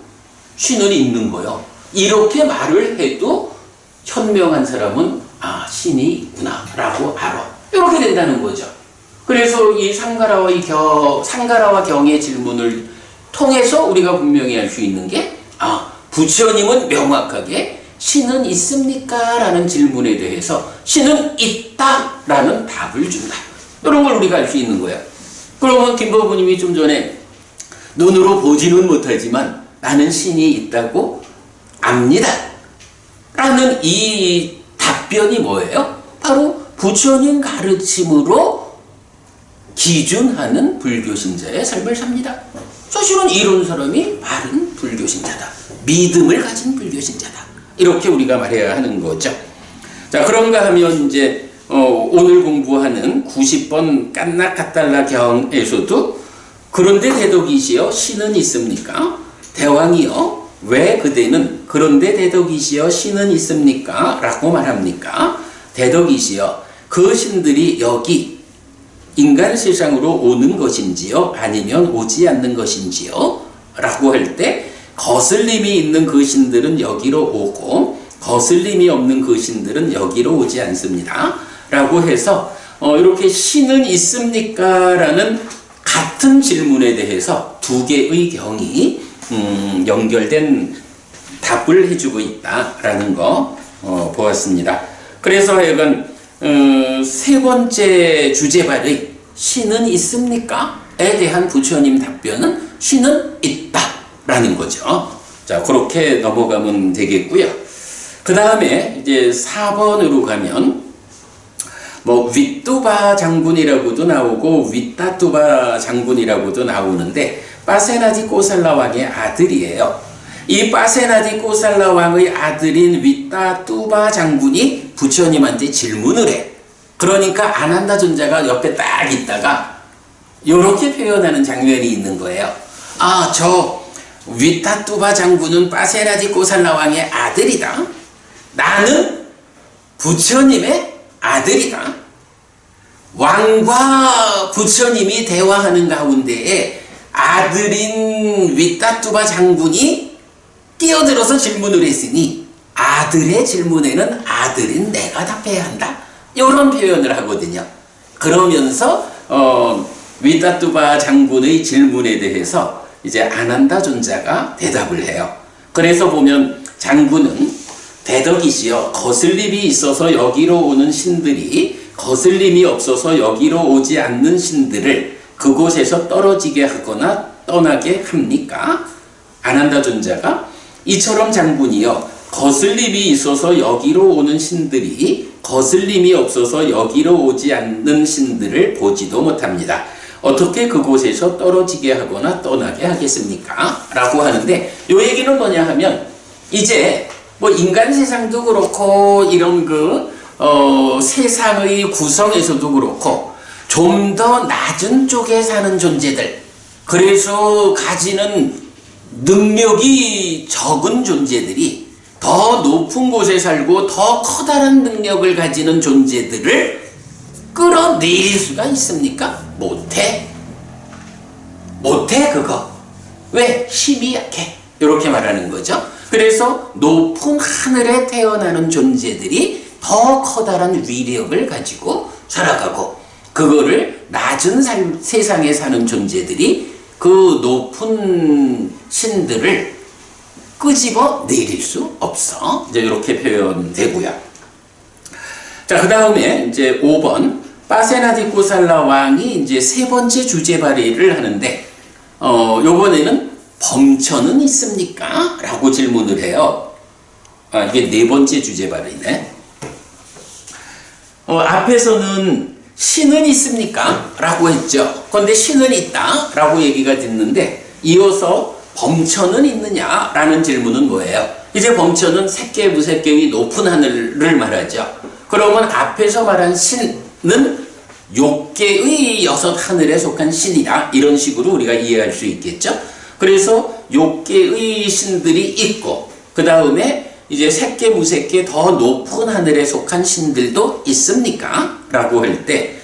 신은 있는 거요. 이렇게 말을 해도 현명한 사람은 신이 있구나 라고 알아 이렇게 된다는 거죠. 그래서 이 상가라와 경의 질문을 통해서 우리가 분명히 알 수 있는 게 부처님은 명확하게 신은 있습니까? 라는 질문에 대해서 신은 있다 라는 답을 준다. 이런 걸 우리가 알 수 있는 거야. 그러면 김법부님이 좀 전에 눈으로 보지는 못하지만 나는 신이 있다고 압니다 라는 이 답변이 뭐예요? 바로 부처님 가르침으로 기준하는 불교신자의 삶을 삽니다. 사실은 이런 사람이 바른 불교신자다. 믿음을 가진 불교신자다. 이렇게 우리가 말해야 하는 거죠. 자, 그런가 하면 이제 오늘 공부하는 90번 깐나카달라 경에서도 그런데 대덕이시여 신은 있습니까? 대왕이여 왜 그대는 그런데 대덕이시여 신은 있습니까? 라고 말합니까? 대덕이시여 그 신들이 여기 인간 세상으로 오는 것인지요? 아니면 오지 않는 것인지요? 라고 할 때 거슬림이 있는 그 신들은 여기로 오고 거슬림이 없는 그 신들은 여기로 오지 않습니다. 라고 해서 이렇게 신은 있습니까? 라는 같은 질문에 대해서 두 개의 경이 연결된 답을 해주고 있다라는 거 보았습니다. 그래서 하여간 세 번째 주제발의 신은 있습니까? 에 대한 부처님 답변은 신은 있다라는 거죠. 자, 그렇게 넘어가면 되겠고요. 그 다음에 이제 4번으로 가면 뭐 윗두바 장군이라고도 나오고 윗다두바 장군이라고도 나오는데 빠세나디 꼬살라 왕의 아들이에요. 이 빠세나디 꼬살라 왕의 아들인 윗다두바 장군이 부처님한테 질문을 해. 그러니까 아난다 존자가 옆에 딱 있다가 이렇게 표현하는 장면이 있는 거예요. 아, 저 윗다두바 장군은 빠세나디 꼬살라 왕의 아들이다. 나는 부처님의 아들이다. 왕과 부처님이 대화하는 가운데에 아들인 윗다두바 장군이 끼어들어서 질문을 했으니 아들의 질문에는 아들인 내가 답해야 한다. 이런 표현을 하거든요. 그러면서 윗다두바 장군의 질문에 대해서 이제 아난다 존자가 대답을 해요. 그래서 보면 장군은 대덕이시여 거슬림이 있어서 여기로 오는 신들이 거슬림이 없어서 여기로 오지 않는 신들을 그곳에서 떨어지게 하거나 떠나게 합니까? 아난다 존자가 이처럼 장군이여 거슬림이 있어서 여기로 오는 신들이 거슬림이 없어서 여기로 오지 않는 신들을 보지도 못합니다. 어떻게 그곳에서 떨어지게 하거나 떠나게 하겠습니까? 라고 하는데 이 얘기는 뭐냐 하면 이제 뭐 인간 세상도 그렇고 이런 세상의 구성에서도 그렇고 좀 더 낮은 쪽에 사는 존재들, 그래서 가지는 능력이 적은 존재들이 더 높은 곳에 살고 더 커다란 능력을 가지는 존재들을 끌어내릴 수가 있습니까? 못해. 못해 그거. 왜? 힘이 약해. 이렇게 말하는 거죠. 그래서 높은 하늘에 태어나는 존재들이 더 커다란 위력을 가지고 살아가고 그거를 낮은 세상에 사는 존재들이 그 높은 신들을 끄집어 내릴 수 없어. 이제 이렇게 표현되고요. 자, 그 다음에 이제 5번 빠세나디 꼬살라 왕이 이제 세 번째 주제 발의를 하는데 요번에는 범천은 있습니까? 라고 질문을 해요. 아, 이게 네 번째 주제 발의네. 앞에서는 신은 있습니까? 라고 했죠. 그런데 신은 있다 라고 얘기가 됐는데 이어서 범천은 있느냐? 라는 질문은 뭐예요? 이제 범천은 색계 무색계의 높은 하늘을 말하죠. 그러면 앞에서 말한 신은 욕계의 6 하늘에 속한 신이다. 이런 식으로 우리가 이해할 수 있겠죠. 그래서 욕계의 신들이 있고 그 다음에 이제 색계 무색계 더 높은 하늘에 속한 신들도 있습니까? 라고 할 때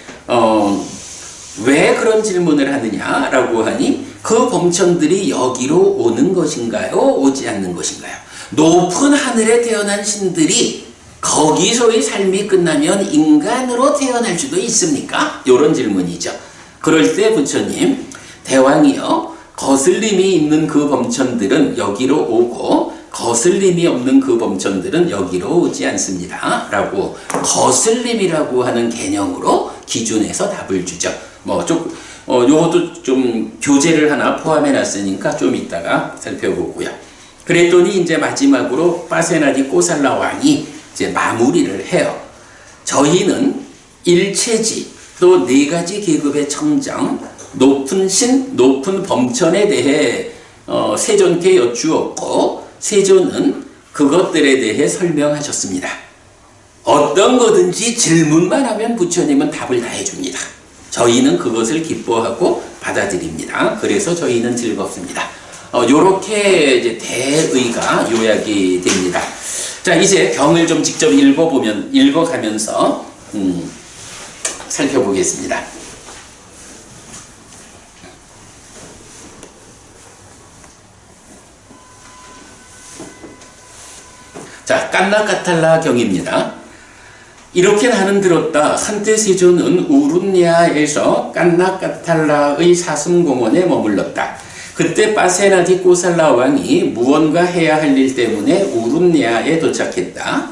왜 그런 질문을 하느냐 라고 하니 그 범천들이 여기로 오는 것인가요? 오지 않는 것인가요? 높은 하늘에 태어난 신들이 거기서의 삶이 끝나면 인간으로 태어날 수도 있습니까? 이런 질문이죠. 그럴 때 부처님 대왕이여 거슬림이 있는 그 범천들은 여기로 오고 거슬림이 없는 그 범천들은 여기로 오지 않습니다. 라고 거슬림이라고 하는 개념으로 기준해서 답을 주죠. 요것도 좀 교재를 하나 포함해 놨으니까 좀 이따가 살펴보고요. 그랬더니 이제 마지막으로 빠세나디 꼬살라 왕이 이제 마무리를 해요. 저희는 일체지 또 4가지 계급의 청정, 높은 신, 높은 범천에 대해 세존께 여쭈었고 세존은 그것들에 대해 설명하셨습니다. 어떤 거든지 질문만 하면 부처님은 답을 다 해줍니다. 저희는 그것을 기뻐하고 받아들입니다. 그래서 저희는 즐겁습니다. 요렇게 이제 대의가 요약이 됩니다. 자, 이제 경을 좀 직접 읽어가면서 살펴보겠습니다. 자, 깐나까탈라 경입니다. 이렇게 나는 들었다. 한때 세조는 우룬야에서 깐나까탈라의 사슴공원에 머물렀다. 그때 파세나디 꼬살라 왕이 무언가 해야 할 일 때문에 우룬야에 도착했다.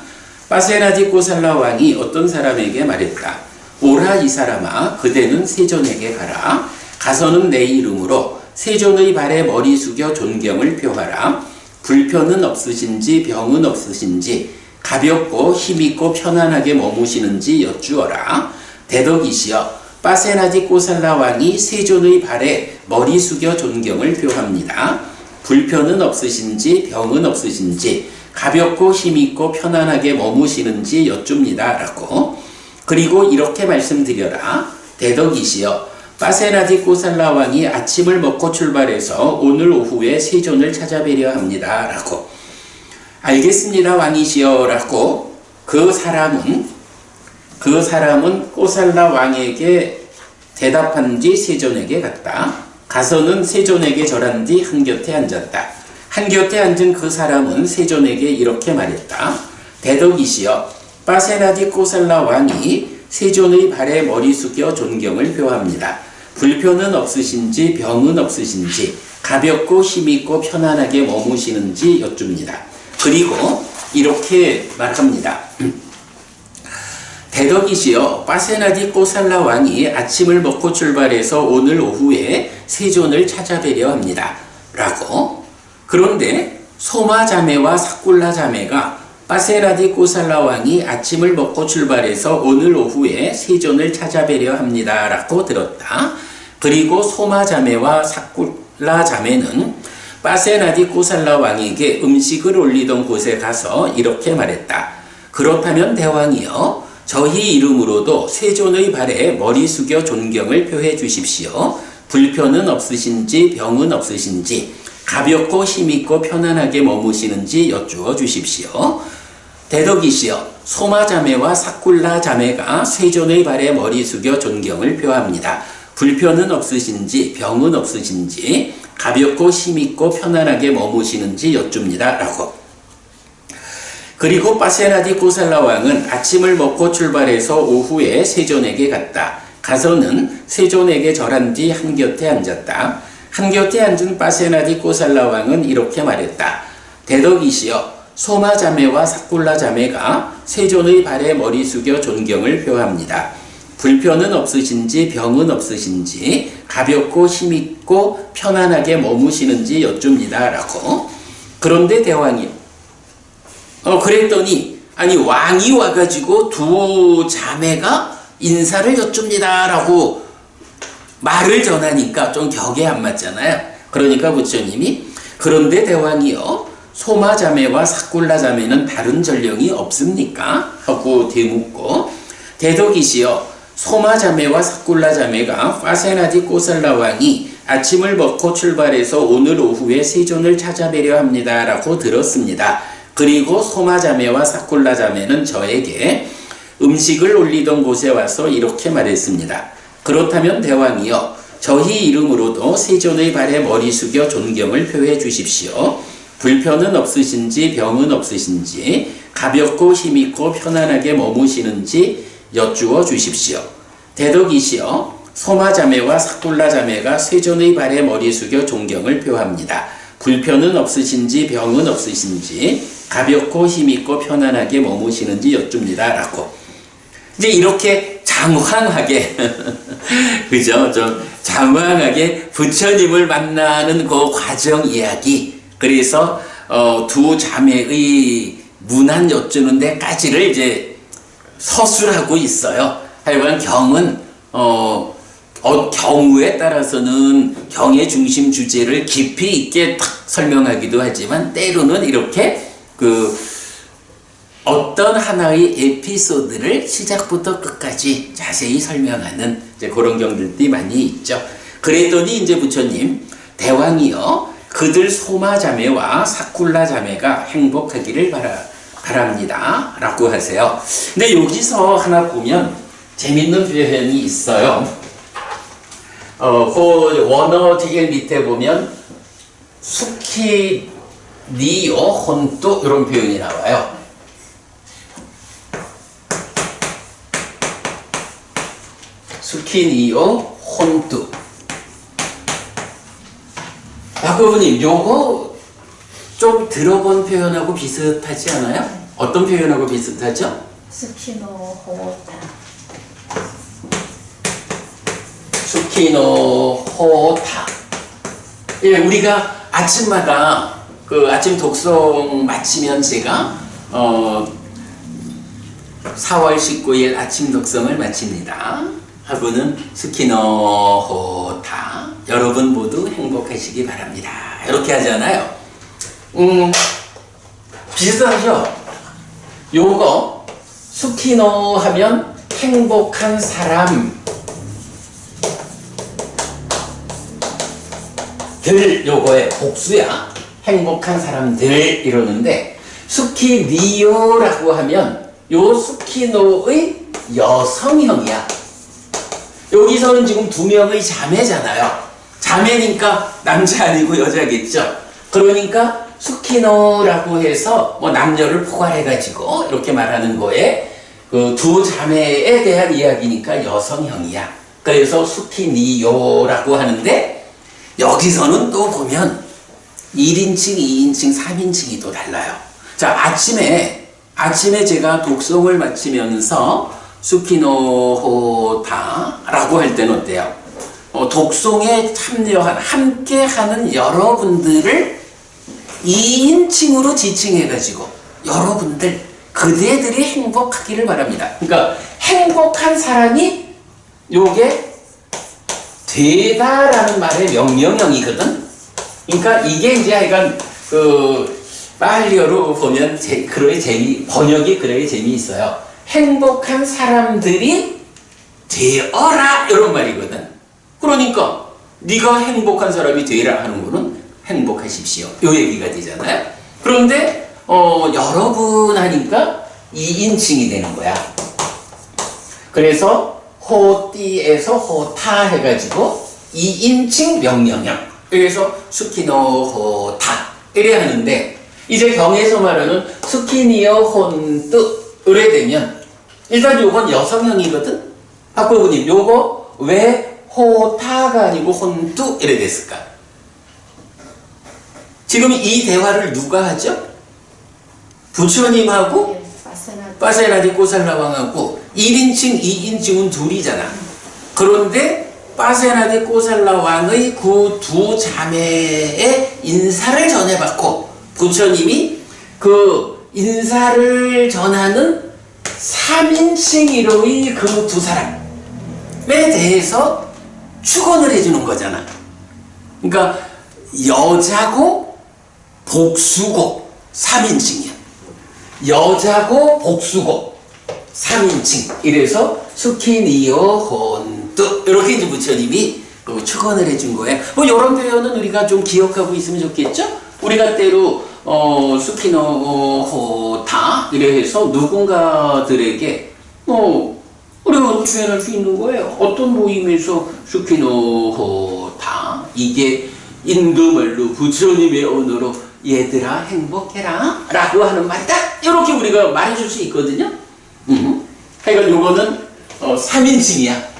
파세나디 꼬살라 왕이 어떤 사람에게 말했다. 오라 이 사람아, 그대는 세존에게 가라. 가서는 내 이름으로 세존의 발에 머리 숙여 존경을 표하라. 불편은 없으신지 병은 없으신지 가볍고 힘있고 편안하게 머무시는지 여쭈어라. 대덕이시여, 파세나디 꼬살라 왕이 세존의 발에 머리 숙여 존경을 표합니다. 불편은 없으신지 병은 없으신지 가볍고 힘있고 편안하게 머무시는지 여쭙니다. 라고. 그리고 이렇게 말씀드려라. 대덕이시여, 파세나디 꼬살라 왕이 아침을 먹고 출발해서 오늘 오후에 세존을 찾아뵈려 합니다. 라고. 알겠습니다, 왕이시여. 라고 그 사람은 꼬살라 왕에게 대답한 뒤 세존에게 갔다. 가서는 세존에게 절한 뒤 한곁에 앉았다. 한곁에 앉은 그 사람은 세존에게 이렇게 말했다. 대덕이시여, 파세나디 꼬살라 왕이 세존의 발에 머리 숙여 존경을 표합니다. 불편은 없으신지 병은 없으신지 가볍고 힘있고 편안하게 머무시는지 여쭙니다. 그리고 이렇게 말합니다. 대덕이시여, 파세나디 꼬살라 왕이 아침을 먹고 출발해서 오늘 오후에 세존을 찾아뵈려 합니다. 라고. 그런데 소마 자매와 사꿀라 자매가 파세나디 꼬살라 왕이 아침을 먹고 출발해서 오늘 오후에 세존을 찾아뵈려 합니다. 라고 들었다. 그리고 소마 자매와 사꿀라 자매는 파세나디 꼬살라 왕에게 음식을 올리던 곳에 가서 이렇게 말했다. 그렇다면 대왕이여, 저희 이름으로도 세존의 발에 머리 숙여 존경을 표해 주십시오. 불편은 없으신지 병은 없으신지 가볍고 힘있고 편안하게 머무시는지 여쭈어 주십시오. 대덕이시여, 소마 자매와 사꿀라 자매가 세존의 발에 머리 숙여 존경을 표합니다. 불편은 없으신지 병은 없으신지 가볍고 힘있고 편안하게 머무시는지 여쭙니다. 라고. 그리고 파세나디 꼬살라 왕은 아침을 먹고 출발해서 오후에 세존에게 갔다. 가서는 세존에게 절한 뒤 한곁에 앉았다. 한곁에 앉은 파세나디 꼬살라 왕은 이렇게 말했다. 대덕이시여, 소마 자매와 사꿀라 자매가 세존의 발에 머리 숙여 존경을 표합니다. 불편은 없으신지 병은 없으신지 가볍고 힘있고 편안하게 머무시는지 여쭙니다. 라고. 그런데 대왕이 그랬더니 아니 왕이 와가지고 두 자매가 인사를 여쭙니다. 라고 말을 전하니까 좀 격에 안 맞잖아요. 그러니까 부처님이 그런데 대왕이요, 소마 자매와 사꿀라 자매는 다른 전령이 없습니까? 하고 되묻고 대덕이시여, 소마 자매와 사꿀라 자매가 파세나디 꼬살라 왕이 아침을 먹고 출발해서 오늘 오후에 세존을 찾아뵈려 합니다. 라고 들었습니다. 그리고 소마 자매와 사꿀라 자매는 저에게 음식을 올리던 곳에 와서 이렇게 말했습니다. 그렇다면 대왕이여, 저희 이름으로도 세존의 발에 머리 숙여 존경을 표해 주십시오. 불편은 없으신지 병은 없으신지 가볍고 힘있고 편안하게 머무시는지 여쭈어 주십시오. 대덕이시여, 소마 자매와 사꿀라 자매가 세존의 발에 머리 숙여 존경을 표합니다. 불편은 없으신지 병은 없으신지 가볍고 힘있고 편안하게 머무시는지 여쭙니다. 라고. 이제 이렇게 장황하게 그죠? 좀 장황하게 부처님을 만나는 그 과정 이야기. 그래서 두 자매의 문안 여쭈는 데까지를 이제 서술하고 있어요. 하여간 경은 경우에 따라서는 경의 중심 주제를 깊이 있게 탁 설명하기도 하지만 때로는 이렇게 어떤 하나의 에피소드를 시작부터 끝까지 자세히 설명하는 이제 그런 경들이 많이 있죠. 그랬더니 이제 부처님, 대왕이여, 그들 소마 자매와 사꿀라 자매가 행복하기를 바랍니다. 라고 하세요. 근데 여기서 하나 보면 재밌는 표현이 있어요. 그 원어 뒤에 밑에 보면 수키 니요 혼또 이런 표현이 나와요. 수키 니요 혼또. 박부모님, 요거 좀 들어본 표현하고 비슷하지 않아요? 어떤 표현하고 비슷하죠? 스키노 호타. 수키노 호타. 예, 우리가 아침마다 그 아침 독송 마치면 제가 4월 19일 아침 독송을 마칩니다. 하고는 수키노 호타. 여러분 모두 행복하시기 바랍니다. 이렇게 하잖아요. 비슷하죠? 요거 수키노 하면 행복한 사람 들, 요거의 복수야. 행복한 사람들 이러는데 수키니요라고 하면 요 수키노의 여성형이야. 여기서는 지금 두 명의 자매잖아요. 자매니까 남자 아니고 여자겠죠. 그러니까 수키노라고 해서 뭐 남녀를 포괄해가지고 이렇게 말하는 거에 그 두 자매에 대한 이야기니까 여성형이야. 그래서 수키니요라고 하는데 여기서는 또 보면 1인칭, 2인칭, 3인칭이 또 달라요. 자, 아침에 제가 독송을 마치면서 수키노호타라고 할 때는 어때요? 독송에 참여한, 함께하는 여러분들을 2인칭으로 지칭해가지고 여러분들, 그대들이 행복하기를 바랍니다. 그러니까 행복한 사람이 요게 되다라는 말의 명령형이거든. 그러니까 이게 이제 약간 그 빨리어로 보면 번역이 그래야 재미있어요. 행복한 사람들이 되어라 이런 말이거든. 그러니까 네가 행복한 사람이 되라 하는 거는 행복하십시오 요 얘기가 되잖아요. 그런데 여러분 하니까 2인칭이 되는 거야. 그래서 호띠에서 호타 해가지고 2인칭 명령형. 그래서 수키노호타 이래 하는데 이제 경에서 말하는 수키니어 혼뜨 이래 되면 일단 요건 여성형이거든. 박부모님, 요거 왜 호타가 아니고 혼뜨 이래 됐을까? 지금 이 대화를 누가 하죠? 부처님하고 빠세나디 꼬살라왕하고 1인칭, 2인칭은 둘이잖아. 그런데 빠세나디 꼬살라왕의 그 두 자매의 인사를 전해받고 부처님이 그 인사를 전하는 3인칭 1호의 그 두 사람에 대해서 축원을 해주는 거잖아. 그러니까 여자고 복수고 3인칭이야. 여자고 복수고 3인칭. 이래서 수키니요 혼뜨 이렇게 이제 부처님이 축원을 해준 거예요. 뭐 이런 표현은 우리가 좀 기억하고 있으면 좋겠죠? 우리가 때로 수키노호타 이래 해서 누군가들에게 우리가 표현할 수 있는 거예요. 어떤 모임에서 수키노호타 이게 인도말로 부처님의 언어로 얘들아 행복해라 라고 하는 말이다. 이렇게 우리가 말해줄 수 있거든요. 하여간 요거는 3인칭이야.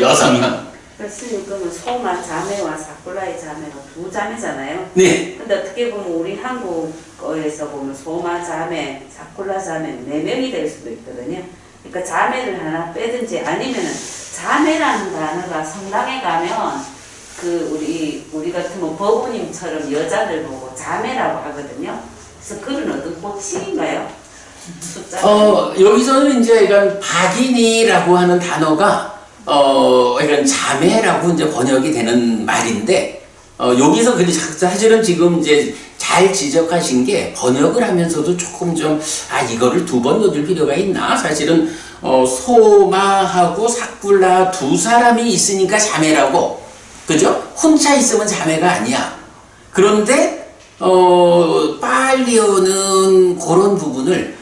여성형. 스님은 소마 자매와 사쿠라의 자매가 두 자매잖아요. 네. 근데 어떻게 보면 우리 한국어에서 보면 소마 자매, 사쿠라 자매 4명이 될 수도 있거든요. 그러니까 자매를 하나 빼든지 아니면은 자매라는 단어가 성당에 가면 우리 같으면 법부님처럼 여자들 보고 자매라고 하거든요. 그래서 그런 어떤 호칭인가요? 여기서는 이제 약간 박인이라고 하는 단어가 약간 자매라고 이제 번역이 되는 말인데 여기서 근데 사실은 지금 이제 잘 지적하신 게 번역을 하면서도 조금 좀 이거를 두 번 넣을 필요가 있나? 사실은 소마하고 사쿠라 두 사람이 있으니까 자매라고, 그죠? 혼자 있으면 자매가 아니야. 그런데 빨리어는 그런 부분을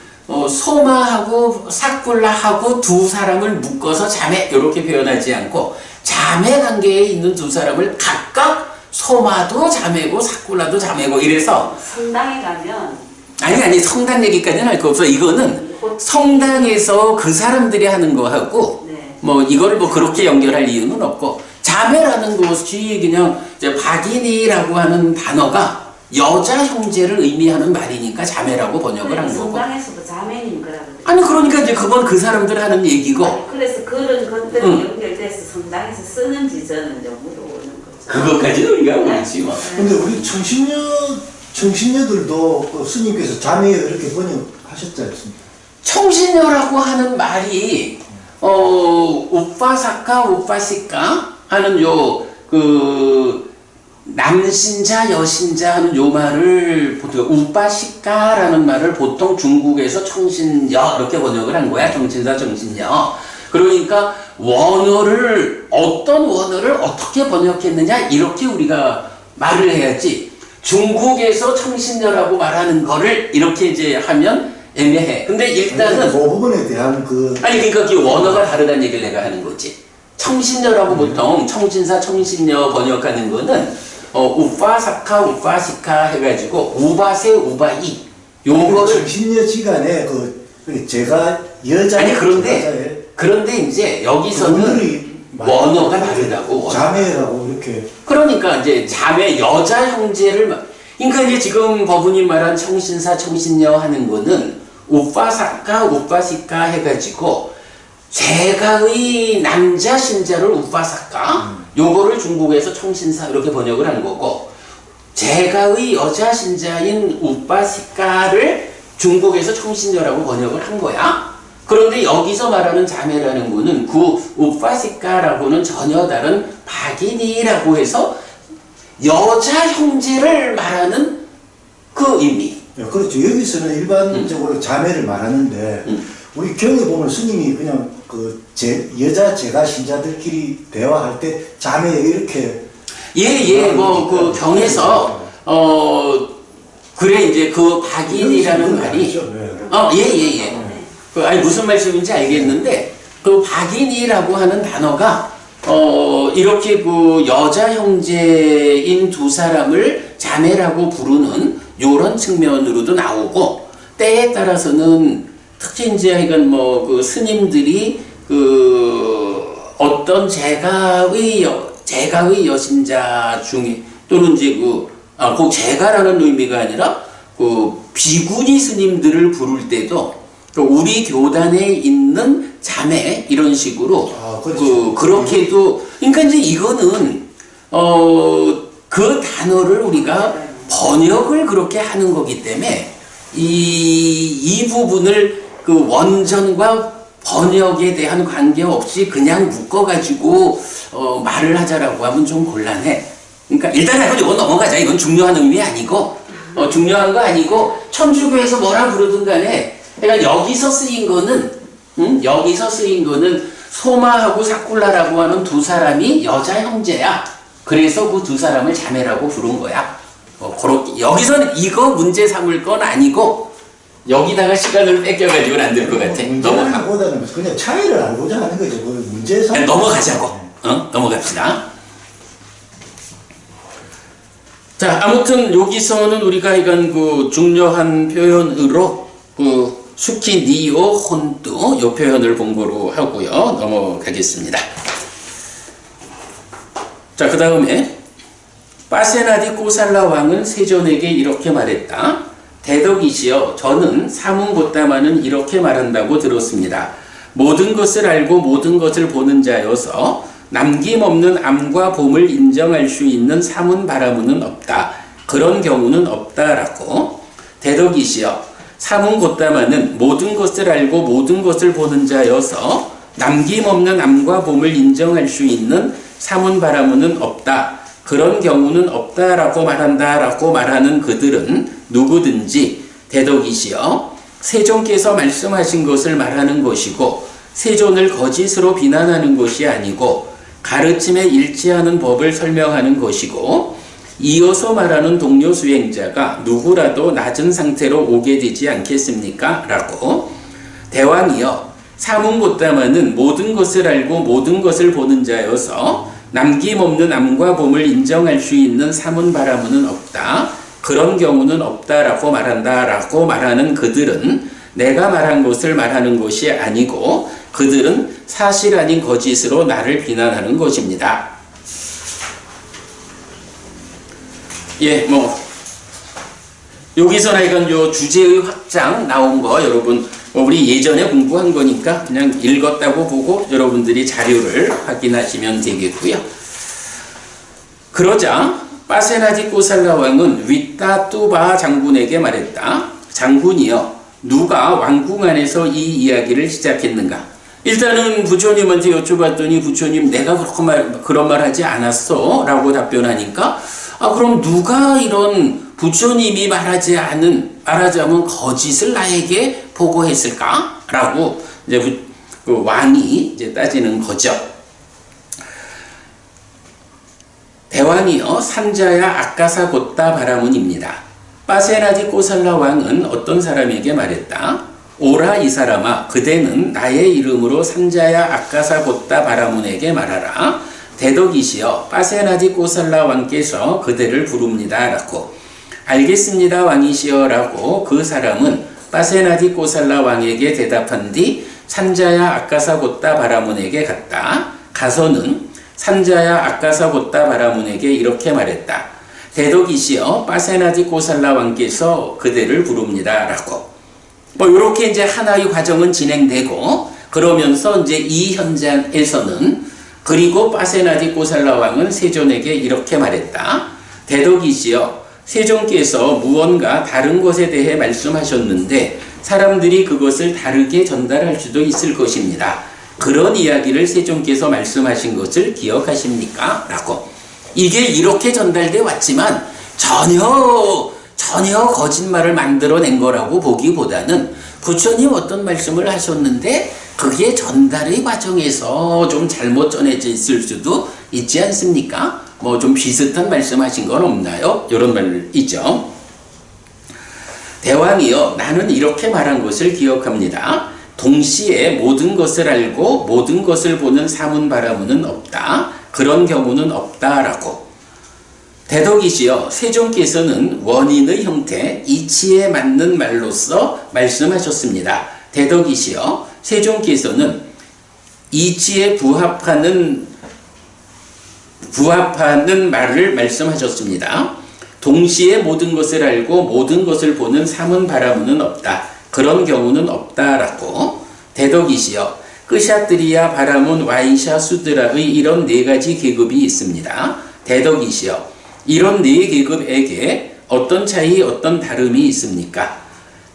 소마하고 사꿀라하고 두 사람을 묶어서 자매 이렇게 표현하지 않고 자매 관계에 있는 두 사람을 각각 소마도 자매고 사꿀라도 자매고 이래서 성당에 가면 아니 성당 얘기까지는 할 거 없어. 이거는 성당에서 그 사람들이 하는 거하고 네. 뭐 이거를 뭐 그렇게 연결할 이유는 없고 자매라는 것이 그냥 이제 박인이라고 하는 단어가 여자 형제를 의미하는 말이니까 자매라고 번역을 한 거고. 성당에서도 자매님 거라고. 아니 그러니까 이제 그건 그 사람들 하는 얘기고. 아니, 그래서 그런 것들이 연결돼서 성당에서 쓰는지 저는 좀 물어보는 거죠. 그것까지는 우리가 모르지 뭐. 근데 우리 청신녀들도 그 스님께서 자매 이렇게 번역하셨지 않습니까? 청신녀라고 하는 말이 우파사카 우파시카 하는 그 남신자 여신자 하는 요 말을 보통 우파시카라는 말을 보통 중국에서 청신녀 이렇게 번역을 한 거야. 정신사 정신녀. 그러니까 어떤 원어를 어떻게 번역했느냐 이렇게 우리가 말을 해야지. 중국에서 청신녀라고 말하는 거를 이렇게 이제 하면 애매해. 근데 일단은 그 부분에 대한 아니 그러니까 그 원어가 다르다는 얘기를 내가 하는 거지. 청신녀라고 보통 청신사 청신녀 번역하는 거는 우파사카 우파시카 해가지고 우바세 우바이 요거를 청신녀 지간에 제가 여자 아니 그런데 이제 여기서는 원어가 다르다고. 자매라고 이렇게. 그러니까 이제 자매 여자 형제를 그러니까 이제 지금 법은이 말한 청신사 청신녀 하는 거는 우파사카 우파시카 해가지고 제가의 남자 신자를 우파사카 요거를 중국에서 청신사 이렇게 번역을 한 거고 제가의 여자 신자인 우파시카를 중국에서 청신녀라고 번역을 한 거야. 그런데 여기서 말하는 자매라는 거는 그 우파시카라고는 전혀 다른 박인이라고 해서 여자 형제를 말하는 그 의미. 그렇죠. 여기서는 일반적으로 자매를 말하는데 우리 경에 보면 스님이 그냥 여자 제가 신자들끼리 대화할 때 자매 이렇게 뭐 그 경에서 그래 이제 그 박인이라는 말이 아니 무슨 말씀인지 알겠는데 그 박인이라고 하는 단어가 이렇게 그 여자 형제인 두 사람을 자매라고 부르는 요런 측면으로도 나오고 때에 따라서는 특히 이제 하여간 뭐 그 스님들이 그 어떤 제가의 여신자 중에 또는 이제 꼭 제가라는 의미가 아니라 그 비구니 스님들을 부를 때도 우리 교단에 있는 자매 이런 식으로 그렇죠. 그렇게도 그러니까 이제 이거는 그 단어를 우리가 번역을 그렇게 하는 거기 때문에 이 부분을 그 원전과 번역에 대한 관계없이 그냥 묶어가지고 말을 하자라고 하면 좀 곤란해. 그러니까 일단 이건 넘어가자. 이건 중요한 의미 아니고 중요한 거 아니고 천주교에서 뭐라 부르든 간에 그러니까 여기서 쓰인 거는 소마하고 사꿀라라고 하는 두 사람이 여자 형제야. 그래서 그 두 사람을 자매라고 부른 거야. 여기서는 이거 문제 삼을 건 아니고 여기다가 시간을 뺏겨가지고는 안 될 것 같아. 문제보다는 그냥 차이를 알고자 하는 거죠. 문제 삼. 넘어가자고. 넘어갑시다. 자, 아무튼 여기서는 우리가 이건 그 중요한 표현으로 수키 니오 혼뚜 요 표현을 본거로 하고요. 넘어가겠습니다. 자, 그 다음에 파세나디 꼬살라 왕은 세존에게 이렇게 말했다. 대덕이시여, 저는 사문고따마는 이렇게 말한다고 들었습니다. 모든 것을 알고 모든 것을 보는 자여서 남김없는 암과 봄을 인정할 수 있는 사문바라문은 없다. 그런 경우는 없다라고. 대덕이시여, 사문고따마는 모든 것을 알고 모든 것을 보는 자여서 남김없는 암과 봄을 인정할 수 있는 사문바라문은 없다. 그런 경우는 없다라고 말한다라고 말하는 그들은 누구든지 대덕이시여 세존께서 말씀하신 것을 말하는 것이고 세존을 거짓으로 비난하는 것이 아니고 가르침에 일치하는 법을 설명하는 것이고 이어서 말하는 동료 수행자가 누구라도 낮은 상태로 오게 되지 않겠습니까? 라고. 대왕이여, 사문고따마는 모든 것을 알고 모든 것을 보는 자여서 남김없는 암과 봄을 인정할 수 있는 사문바라문은 없다. 그런 경우는 없다라고 말한다 라고 말하는 그들은 내가 말한 것을 말하는 것이 아니고 그들은 사실 아닌 거짓으로 나를 비난하는 것입니다. 예, 여기서 나이건 요 주제의 확장 나온 거 여러분 우리 예전에 공부한 거니까 그냥 읽었다고 보고 여러분들이 자료를 확인하시면 되겠고요. 그러자 빠세나디 꼬살라 왕은 윗다뚜바 장군에게 말했다. 장군이여, 누가 왕궁 안에서 이 이야기를 시작했는가? 일단은 부처님한테 여쭤봤더니 부처님 내가 그런 말 하지 않았어 라고 답변하니까 그럼 누가 이런 부처님이 말하자면 거짓을 나에게 보고했을까? 라고 이제 그 왕이 이제 따지는 거죠. 대왕이여, 산자야 아까사 곧다 바라문입니다. 빠세나디 꼬살라 왕은 어떤 사람에게 말했다. 오라 이 사람아, 그대는 나의 이름으로 산자야 아까사 곧다 바라문에게 말하라. 대덕이시여, 빠세나디 꼬살라 왕께서 그대를 부릅니다. 라고. 알겠습니다 왕이시여 라고 그 사람은 빠세나디 꼬살라 왕에게 대답한 뒤 산자야 아까사 곧다 바라문에게 갔다. 가서는 산자야 아까사 곧다 바라문에게 이렇게 말했다. 대덕이시여, 빠세나디 꼬살라 왕께서 그대를 부릅니다. 라고. 이렇게 이제 하나의 과정은 진행되고 그러면서 이제 이 현장에서는 그리고 빠세나디 꼬살라 왕은 세존에게 이렇게 말했다. 대덕이시여, 세존께서 무언가 다른 것에 대해 말씀하셨는데 사람들이 그것을 다르게 전달할 수도 있을 것입니다. 그런 이야기를 세존께서 말씀하신 것을 기억하십니까? 라고. 이게 이렇게 전달돼 왔지만 전혀 거짓말을 만들어낸 거라고 보기보다는 부처님 어떤 말씀을 하셨는데 그게 전달의 과정에서 좀 잘못 전해져 있을 수도 있지 않습니까? 좀 비슷한 말씀하신 건 없나요? 이런 말이죠. 대왕이여, 나는 이렇게 말한 것을 기억합니다. 동시에 모든 것을 알고 모든 것을 보는 사문바라문은 없다. 그런 경우는 없다라고. 대덕이시여, 세존께서는 원인의 형태, 이치에 맞는 말로서 말씀하셨습니다. 대덕이시여, 세존께서는 이치에 부합하는 말을 말씀하셨습니다. 동시에 모든 것을 알고 모든 것을 보는 사문바라문은 없다. 그런 경우는 없다라고. 대덕이시여, 끄샤트리야 바라문 와이샤 수드라의 이런 네 가지 계급이 있습니다. 대덕이시여, 이런 네 계급에게 어떤 차이, 어떤 다름이 있습니까?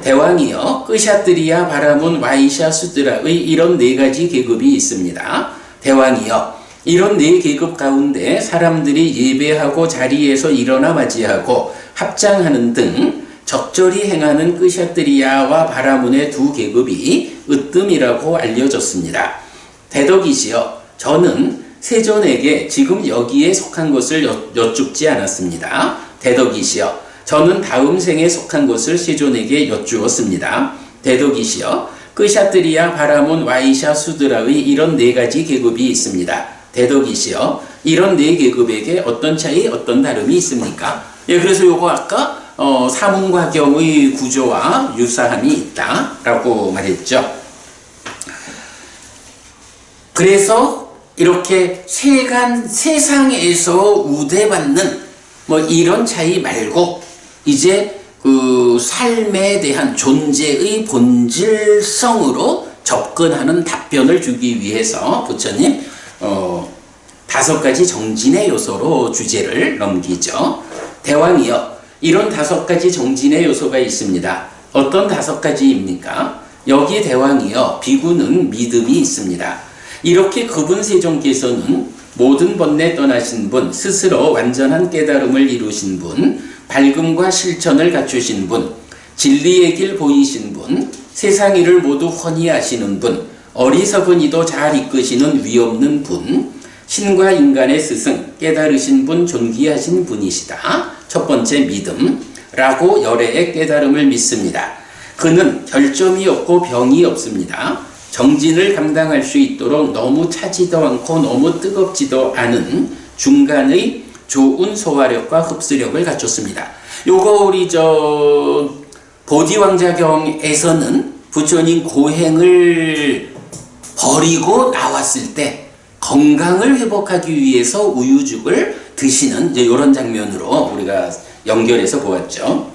대왕이여, 끄샤트리야 바라문 와이샤 수드라의 이런 네 가지 계급이 있습니다. 대왕이여, 이런 네 계급 가운데 사람들이 예배하고 자리에서 일어나 맞이하고 합장하는 등 적절히 행하는 끄샤트리야와 바라문의 두 계급이 으뜸이라고 알려졌습니다. 대덕이시여, 저는 세존에게 지금 여기에 속한 것을 여쭙지 않았습니다. 대덕이시여, 저는 다음 생에 속한 것을 세존에게 여쭈었습니다. 대덕이시여, 끄샤트리야 바라문 와이샤 수드라의 이런 네 가지 계급이 있습니다. 대덕이시여, 이런 네 계급에게 어떤 차이, 어떤 다름이 있습니까? 예, 그래서 요거 아까 사문과경의 구조와 유사함이 있다라고 말했죠. 그래서 이렇게 세상에서 우대받는 이런 차이 말고 이제 그 삶에 대한 존재의 본질성으로 접근하는 답변을 주기 위해서 부처님 5가지 정진의 요소로 주제를 넘기죠. 대왕이여, 이런 5가지 정진의 요소가 있습니다. 어떤 5가지입니까? 여기 대왕이여, 비구는 믿음이 있습니다. 이렇게 그분 세존께서는 모든 번뇌 떠나신 분, 스스로 완전한 깨달음을 이루신 분, 밝음과 실천을 갖추신 분, 진리의 길 보이신 분, 세상 일을 모두 훤히 아시는 분, 어리석은 이도 잘 이끄시는 위없는 분, 신과 인간의 스승, 깨달으신 분, 존귀하신 분이시다. 첫 번째 믿음라고 열애의 깨달음을 믿습니다. 그는 결점이 없고 병이 없습니다. 정진을 감당할 수 있도록 너무 차지도 않고 너무 뜨겁지도 않은 중간의 좋은 소화력과 흡수력을 갖췄습니다. 요거 우리 보디왕자경에서는 부처님 고행을 버리고 나왔을 때 건강을 회복하기 위해서 우유죽을 드시는 이제 이런 장면으로 우리가 연결해서 보았죠.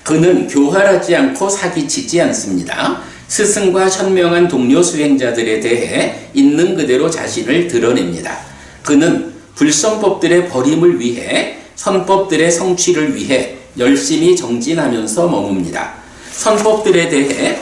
그는 교활하지 않고 사기치지 않습니다. 스승과 현명한 동료 수행자들에 대해 있는 그대로 자신을 드러냅니다. 그는 불선법들의 버림을 위해 선법들의 성취를 위해 열심히 정진하면서 머뭅니다. 선법들에 대해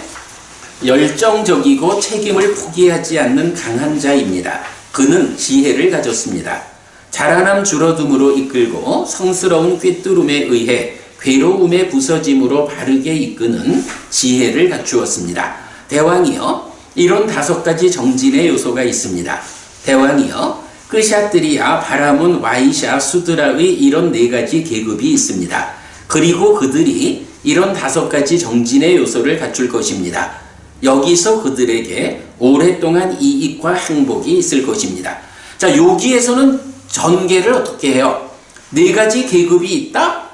열정적이고 책임을 포기하지 않는 강한 자입니다. 그는 지혜를 가졌습니다. 자라남 줄어듦으로 이끌고 성스러운 꿰뚫음에 의해 괴로움의 부서짐으로 바르게 이끄는 지혜를 갖추었습니다. 대왕이여, 이런 5가지 정진의 요소가 있습니다. 대왕이여, 끄샤뜨리아, 바라문, 와이샤, 수드라의 이런 4가지 계급이 있습니다. 그리고 그들이 이런 5가지 정진의 요소를 갖출 것입니다. 여기서 그들에게 오랫동안 이익과 행복이 있을 것입니다. 자, 여기에서는 전개를 어떻게 해요? 4가지 계급이 있다?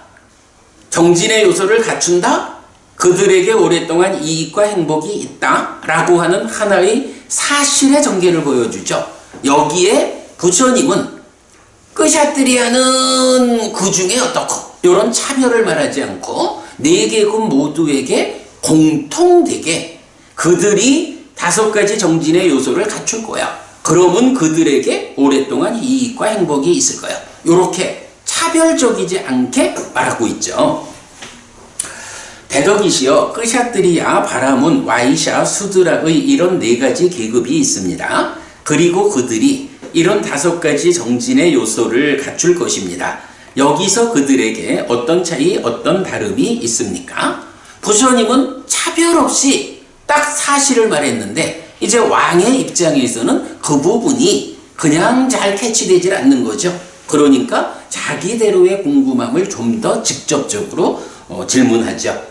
정진의 요소를 갖춘다? 그들에게 오랫동안 이익과 행복이 있다? 라고 하는 하나의 사실의 전개를 보여주죠. 여기에 부처님은 끄샤뜨리아는 그 중에 어떻고 이런 차별을 말하지 않고 4계급 모두에게 공통되게 그들이 5가지 정진의 요소를 갖출 거야. 그러면 그들에게 오랫동안 이익과 행복이 있을 거야. 이렇게 차별적이지 않게 말하고 있죠. 대덕이시여, 끄샤뜨리아, 바라문, 와이샤, 수드라의 이런 4가지 계급이 있습니다. 그리고 그들이 이런 5가지 정진의 요소를 갖출 것입니다. 여기서 그들에게 어떤 차이, 어떤 다름이 있습니까? 부처님은 차별 없이 딱 사실을 말했는데 이제 왕의 입장에서는 그 부분이 그냥 잘 캐치되질 않는 거죠. 그러니까 자기대로의 궁금함을 좀 더 직접적으로 질문하죠.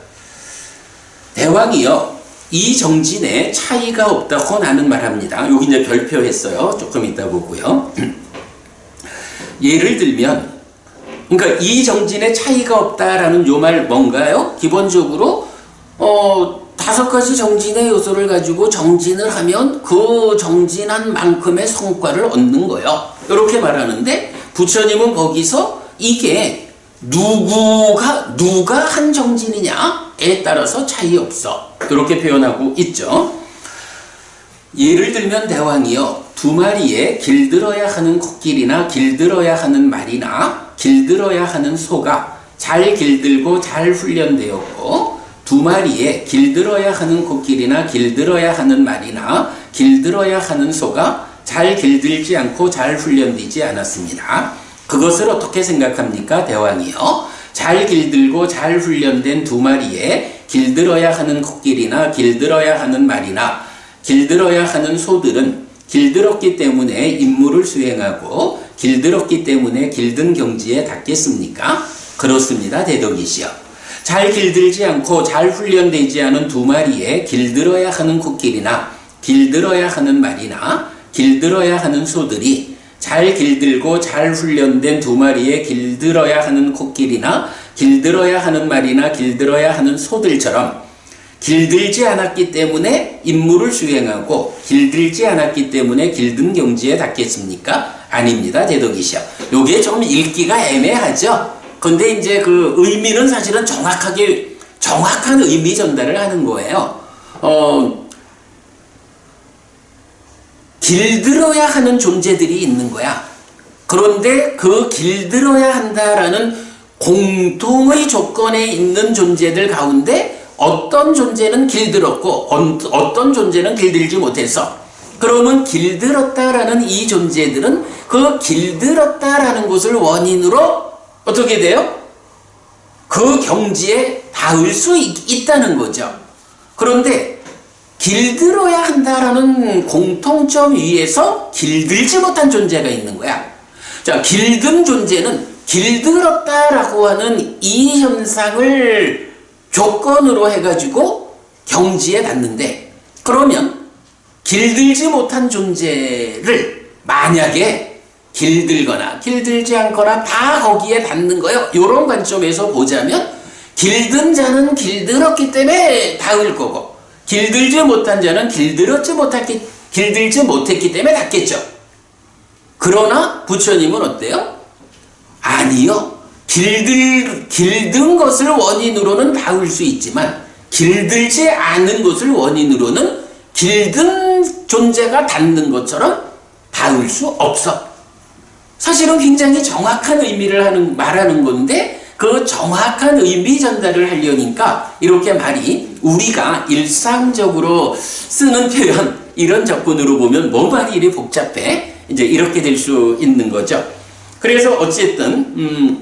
대왕이여, 이 정진에 차이가 없다고 나는 말합니다. 여기 이제 별표했어요. 조금 이따 보고요. 예를 들면, 그러니까 이 정진에 차이가 없다라는 요 말 뭔가요? 기본적으로 5가지 정진의 요소를 가지고 정진을 하면 그 정진한 만큼의 성과를 얻는 거예요. 이렇게 말하는데 부처님은 거기서 이게 누가 한 정진이냐에 따라서 차이 없어. 그렇게 표현하고 있죠. 예를 들면 대왕이여, 2마리의 길들어야 하는 코끼리나 길들어야 하는 말이나 길들어야 하는 소가 잘 길들고 잘 훈련되었고 2마리의 길들어야 하는 코끼리나 길들어야 하는 말이나 길들어야 하는 소가 잘 길들지 않고 잘 훈련되지 않았습니다. 그것을 어떻게 생각합니까? 대왕이요. 잘 길들고 잘 훈련된 2마리의 길들어야 하는 코끼리나 길들어야 하는 말이나 길들어야 하는 소들은 길들었기 때문에 임무를 수행하고 길들었기 때문에 길든 경지에 닿겠습니까? 그렇습니다. 대덕이시여. 잘 길들지 않고 잘 훈련되지 않은 2마리의 길들어야 하는 코끼리나 길들어야 하는 말이나 길들어야 하는 소들이 잘 길들고 잘 훈련된 2마리의 길들어야 하는 코끼리나 길들어야 하는 말이나 길들어야 하는 소들처럼 길들지 않았기 때문에 임무를 수행하고 길들지 않았기 때문에 길든 경지에 닿겠습니까? 아닙니다. 대덕이시여. 요게 좀 읽기가 애매하죠? 근데 이제 그 의미는 사실은 정확한 의미 전달을 하는 거예요. 길들어야 하는 존재들이 있는 거야. 그런데 그 길들어야 한다라는 공통의 조건에 있는 존재들 가운데 어떤 존재는 길들었고 어떤 존재는 길들지 못했어. 그러면 길들었다라는 이 존재들은 그 길들었다라는 것을 원인으로 어떻게 돼요? 그 경지에 닿을 수 있다는 거죠. 그런데 길들어야 한다라는 공통점 위에서 길들지 못한 존재가 있는 거야. 자, 길든 존재는 길들었다라고 하는 이 현상을 조건으로 해가지고 경지에 닿는데, 그러면 길들지 못한 존재를 만약에 길들거나 길들지 않거나 다 거기에 닿는 거예요. 이런 관점에서 보자면 길든 자는 길들었기 때문에 닿을 거고, 길들지 못한 자는 길들지 못했기 때문에 닿겠죠. 그러나 부처님은 어때요? 아니요. 길든 것을 원인으로는 닿을 수 있지만 길들지 않은 것을 원인으로는 길든 존재가 닿는 것처럼 닿을 수 없어. 사실은 굉장히 정확한 의미를 말하는 건데, 그 정확한 의미 전달을 하려니까 이렇게 말이 우리가 일상적으로 쓰는 표현, 이런 접근으로 보면 뭐만이 이리 복잡해? 이제 이렇게 될 수 있는 거죠. 그래서 어쨌든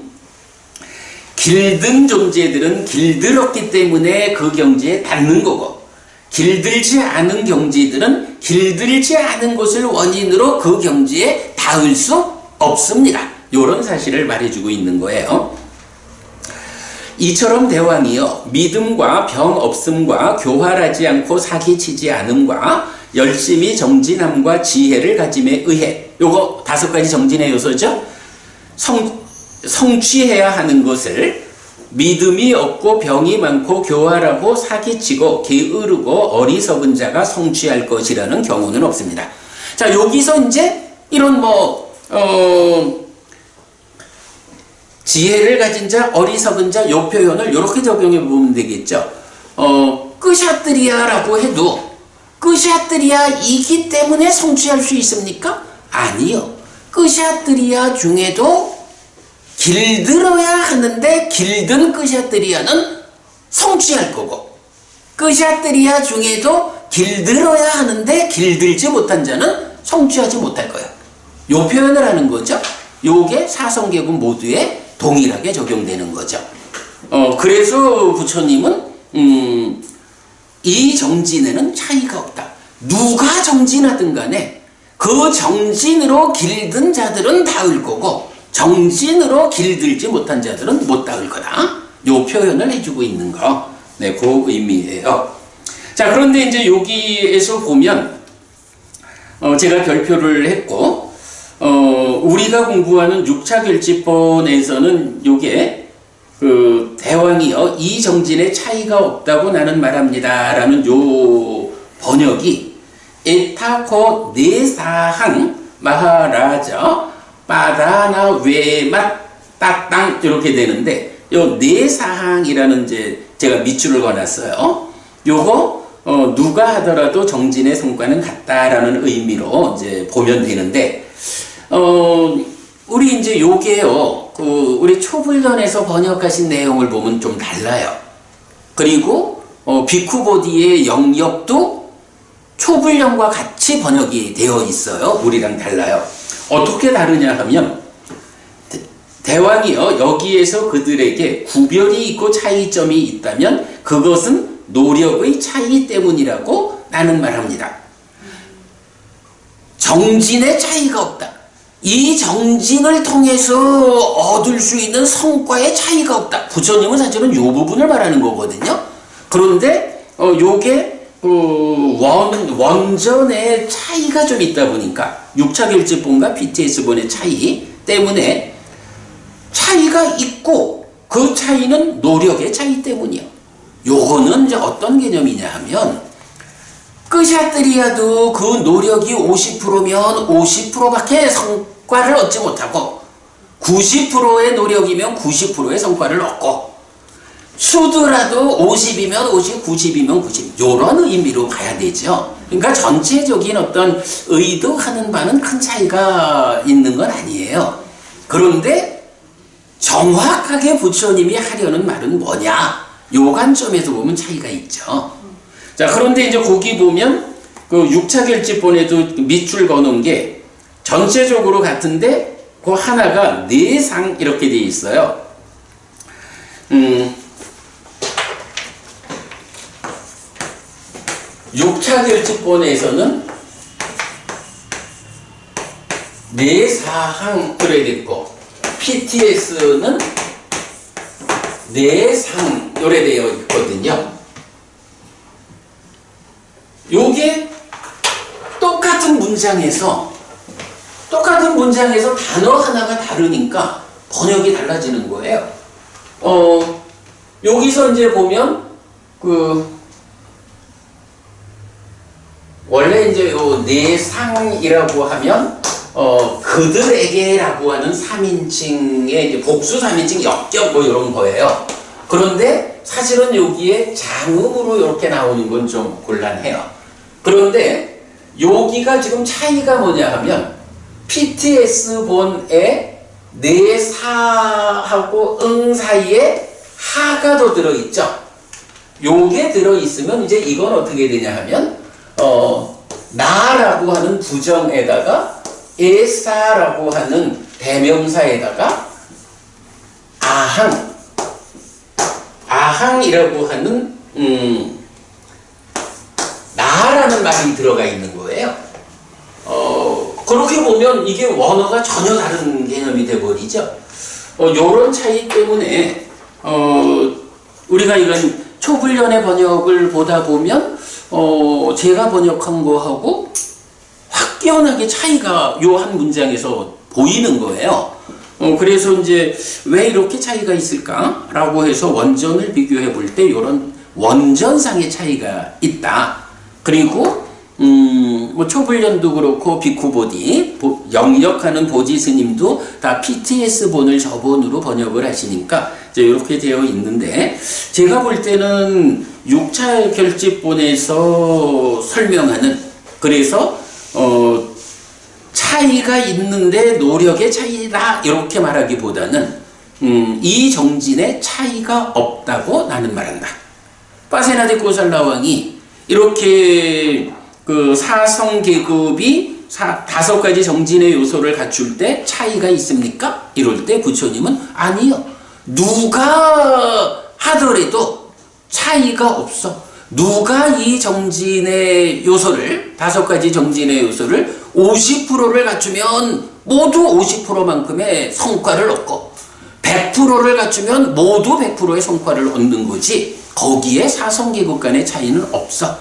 길든 존재들은 길들었기 때문에 그 경지에 닿는 거고, 길들지 않은 경지들은 길들지 않은 것을 원인으로 그 경지에 닿을 수 없습니다. 이런 사실을 말해주고 있는 거예요. 이처럼 대왕이여 믿음과 병 없음과 교활하지 않고 사기치지 않음과 열심히 정진함과 지혜를 가짐에 의해, 요거 5가지 정진의 요소죠. 성취해야 하는 것을 믿음이 없고 병이 많고 교활하고 사기치고 게으르고 어리석은 자가 성취할 것이라는 경우는 없습니다. 자, 여기서 이제 이런 지혜를 가진 자, 어리석은 자, 요 표현을 이렇게 적용해 보면 되겠죠. 끄샤뜨리아라고 해도 끄샤뜨리아이기 때문에 성취할 수 있습니까? 아니요. 끄샤뜨리아 중에도 길들어야 하는데 길든 끄샤뜨리아는 성취할 거고, 끄샤뜨리아 중에도 길들어야 하는데 길들지 못한 자는 성취하지 못할 거예요. 요 표현을 하는 거죠. 요게 사성계군 모두에 동일하게 적용되는 거죠. 그래서 부처님은 이 정진에는 차이가 없다. 누가 정진하든 간에 그 정진으로 길든 자들은 닿을 거고, 정진으로 길들지 못한 자들은 못 닿을 거다. 요 표현을 해주고 있는 거. 네, 그 의미예요. 자, 그런데 이제 여기에서 보면 제가 별표를 했고, 우리가 공부하는 6차 결집본에서는 요게 대왕이여 이 정진에 차이가 없다고 나는 말합니다 라는 요 번역이 에타코 네사항 마하라자 빠다나 외맛 따땅 이렇게 되는데, 요 네사항이라는 이제 제가 밑줄을 그어놨어요. 요거 누가 하더라도 정진의 성과는 같다라는 의미로 이제 보면 되는데, 우리 이제 요게요, 우리 초불련에서 번역하신 내용을 보면 좀 달라요. 그리고 비쿠보디의 영역도 초불련과 같이 번역이 되어 있어요. 우리랑 달라요. 어떻게 다르냐 하면, 대왕이요 여기에서 그들에게 구별이 있고 차이점이 있다면 그것은 노력의 차이 때문이라고 나는 말합니다. 정진의 차이가 없다. 이 정진을 통해서 얻을 수 있는 성과의 차이가 없다. 부처님은 사실은 이 부분을 말하는 거거든요. 그런데 요게 원전의 차이가 좀 있다 보니까 6차 결집본과 BTS본의 차이 때문에 차이가 있고, 그 차이는 노력의 차이 때문이요. 요거는 이제 어떤 개념이냐 하면, 끄샤뜨리아도 그 노력이 50%면 50%밖에 성과를 얻지 못하고 90%의 노력이면 90%의 성과를 얻고, 수두라도 50이면 50, 90이면 90 요런 의미로 봐야 되죠. 그러니까 전체적인 어떤 의도하는 바는 큰 차이가 있는 건 아니에요. 그런데 정확하게 부처님이 하려는 말은 뭐냐, 요 관점에서 보면 차이가 있죠. 자, 그런데 이제 거기 보면 그 6차 결집본에도 밑줄 그어놓은 게 전체적으로 같은데 그 하나가 네상 이렇게 돼 있어요. 6차 결집본에서는 내사항 요래됐고 PTS는 내상 요래되어 있거든요. 요게 똑같은 문장에서 단어 하나가 다르니까 번역이 달라지는 거예요. 여기서 이제 보면 원래 이제 요 내상이라고 하면 그들에게라고 하는 3인칭의 이제 복수 3인칭 역격 뭐 이런 거예요. 그런데 사실은 여기에 장음으로 이렇게 나오는 건 좀 곤란해요. 그런데 여기가 지금 차이가 뭐냐 하면 PTS본에 내사하고 응 사이에 하가 더 들어있죠. 요게 들어있으면 이제 이건 어떻게 되냐 하면 나라고 하는 부정에다가 에사라고 하는 대명사에다가 아항이라고 하는 나라는 말이 들어가 있는 거예요. 그렇게 보면 이게 원어가 전혀 다른 개념이 돼버리죠. 요런 차이 때문에 우리가 이런 초불련의 번역을 보다 보면 제가 번역한 거하고 확연하게 차이가 요 한 문장에서 보이는 거예요. 그래서 이제 왜 이렇게 차이가 있을까라고 해서 원전을 비교해 볼 때 이런 원전상의 차이가 있다. 그리고 뭐 초불련도 그렇고 비쿠보디 영역하는 보지 스님도 다 PTS본을 저본으로 번역을 하시니까 이제 이렇게 되어 있는데 제가 볼 때는 6차 결집본에서 설명하는 그래서 차이가 있는데 노력의 차이다 이렇게 말하기보다는 이 정진에 차이가 없다고 나는 말한다. 파세나데 고살라왕이 이렇게 그 사성 계급이 5가지 정진의 요소를 갖출 때 차이가 있습니까? 이럴 때 부처님은 아니요. 누가 하더라도 차이가 없어. 누가 이 정진의 요소를 5가지 정진의 요소를 50%를 갖추면 모두 50%만큼의 성과를 얻고 100%를 갖추면 모두 100%의 성과를 얻는 거지 거기에 사성계급 간의 차이는 없어.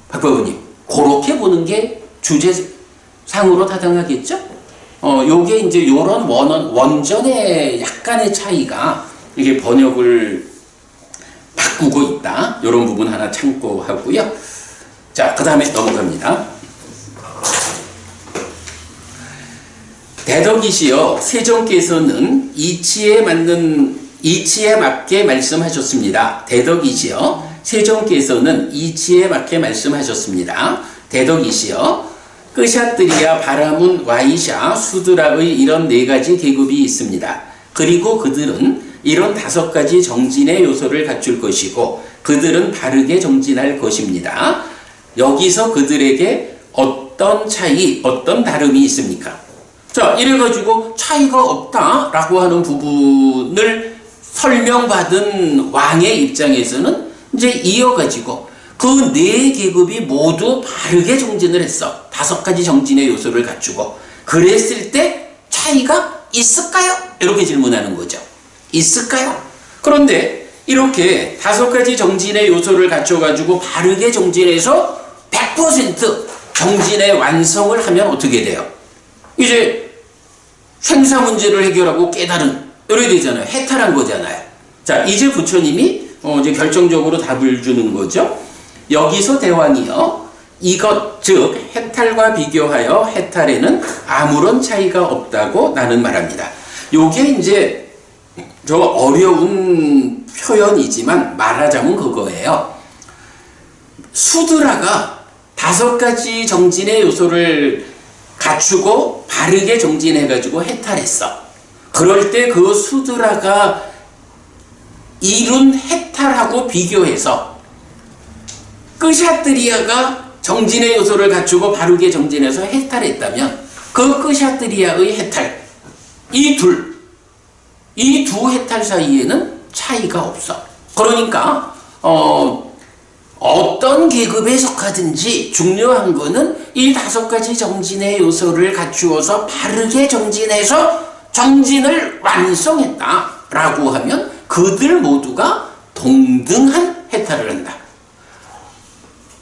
박바구님 그렇게 보는 게 주제상으로 타당하겠죠? 요게 이제 요런 원전의 약간의 차이가 이게 번역을 바꾸고 있다. 요런 부분 하나 참고하고요. 자, 그 다음에 넘어갑니다. 대덕이시여 세종께서는 이치에 맞게 말씀하셨습니다. 대덕이시여 세종께서는 이치에 맞게 말씀하셨습니다. 대덕이시여 끄샤뜨리아 바라문 와이샤 수드라의 이런 4가지 계급이 있습니다. 그리고 그들은 이런 5가지 정진의 요소를 갖출 것이고 그들은 다르게 정진할 것입니다. 여기서 그들에게 어떤 차이, 어떤 다름이 있습니까? 자, 이래가지고 차이가 없다라고 하는 부분을 설명받은 왕의 입장에서는 이제 이어가지고 그 4계급이 모두 바르게 정진을 했어. 5가지 정진의 요소를 갖추고 그랬을 때 차이가 있을까요? 이렇게 질문하는 거죠. 있을까요? 그런데 이렇게 5가지 정진의 요소를 갖춰가지고 바르게 정진해서 100% 정진의 완성을 하면 어떻게 돼요? 이제 생사 문제를 해결하고 깨달은 이래 되잖아요. 해탈한 거잖아요. 자, 이제 부처님이 이제 결정적으로 답을 주는 거죠. 여기서 대왕이요. 이것 즉 해탈과 비교하여 해탈에는 아무런 차이가 없다고 나는 말합니다. 요게 이제 저 어려운 표현이지만 말하자면 그거예요. 수드라가 5가지 정진의 요소를 갖추고 바르게 정진해가지고 해탈했어. 그럴 때 그 수드라가 이룬 해탈하고 비교해서 끄샤뜨리아가 정진의 요소를 갖추고 바르게 정진해서 해탈했다면 그 끄샤뜨리아의 해탈 이 두 해탈 사이에는 차이가 없어. 그러니까 어떤 계급에 속하든지 중요한 거는 이 5가지 정진의 요소를 갖추어서 바르게 정진해서 정진을 완성했다라고 하면 그들 모두가 동등한 해탈을 한다.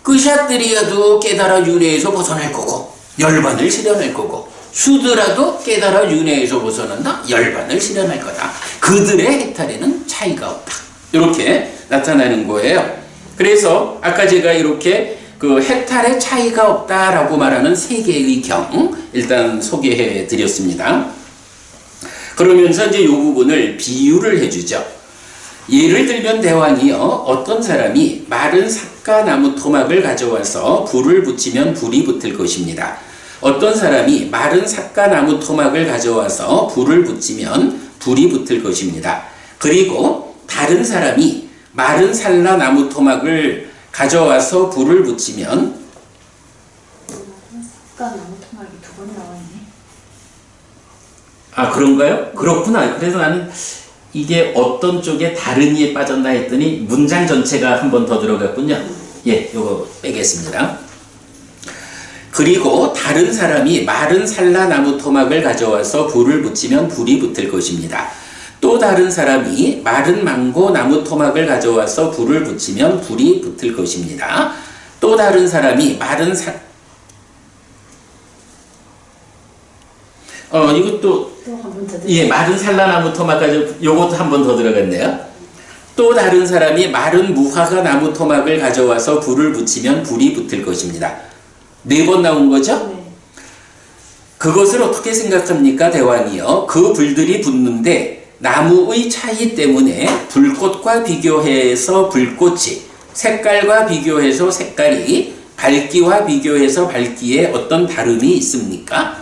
그샷들이라도 깨달아 윤회에서 벗어날 거고 열반을 실현할 거고 수드라도 깨달아 윤회에서 벗어난다. 열반을 실현할 거다. 그들의 해탈에는 차이가 없다. 이렇게 나타나는 거예요. 그래서 아까 제가 이렇게 그 해탈의 차이가 없다라고 말하는 3개의 경 일단 소개해 드렸습니다. 그러면서 이제 이 부분을 비유를 해주죠. 예를 들면 대왕이요, 어떤 사람이 마른 삿가나무 토막을 가져와서 불을 붙이면 불이 붙을 것입니다. 어떤 사람이 마른 삿가나무 토막을 가져와서 불을 붙이면 불이 붙을 것입니다. 그리고 다른 사람이 마른 산라나무 토막을 가져와서 불을 붙이면 삿가나무 토막이 2번 나와있네. 아, 그런가요? 그렇구나. 그래서 나는 이게 어떤 쪽에 다른 이에 빠졌나 했더니 문장 전체가 한 번 더 들어갔군요. 예, 요거 빼겠습니다. 그리고 다른 사람이 마른 산라나무 토막을 가져와서 불을 붙이면 불이 붙을 것입니다. 또 다른 사람이 마른 망고 나무 토막을 가져와서 불을 붙이면 불이 붙을 것입니다. 또 다른 사람이 마른 이것도 예, 마른 산라나무 토막 가지고 요것도 한 번 더 들어갔네요. 또 다른 사람이 마른 무화과 나무 토막을 가져와서 불을 붙이면 불이 붙을 것입니다. 4번 나온 거죠? 네. 그것을 어떻게 생각합니까, 대왕이요? 그 불들이 붙는데 나무의 차이 때문에 불꽃과 비교해서 불꽃이, 색깔과 비교해서 색깔이, 밝기와 비교해서 밝기에 어떤 다름이 있습니까?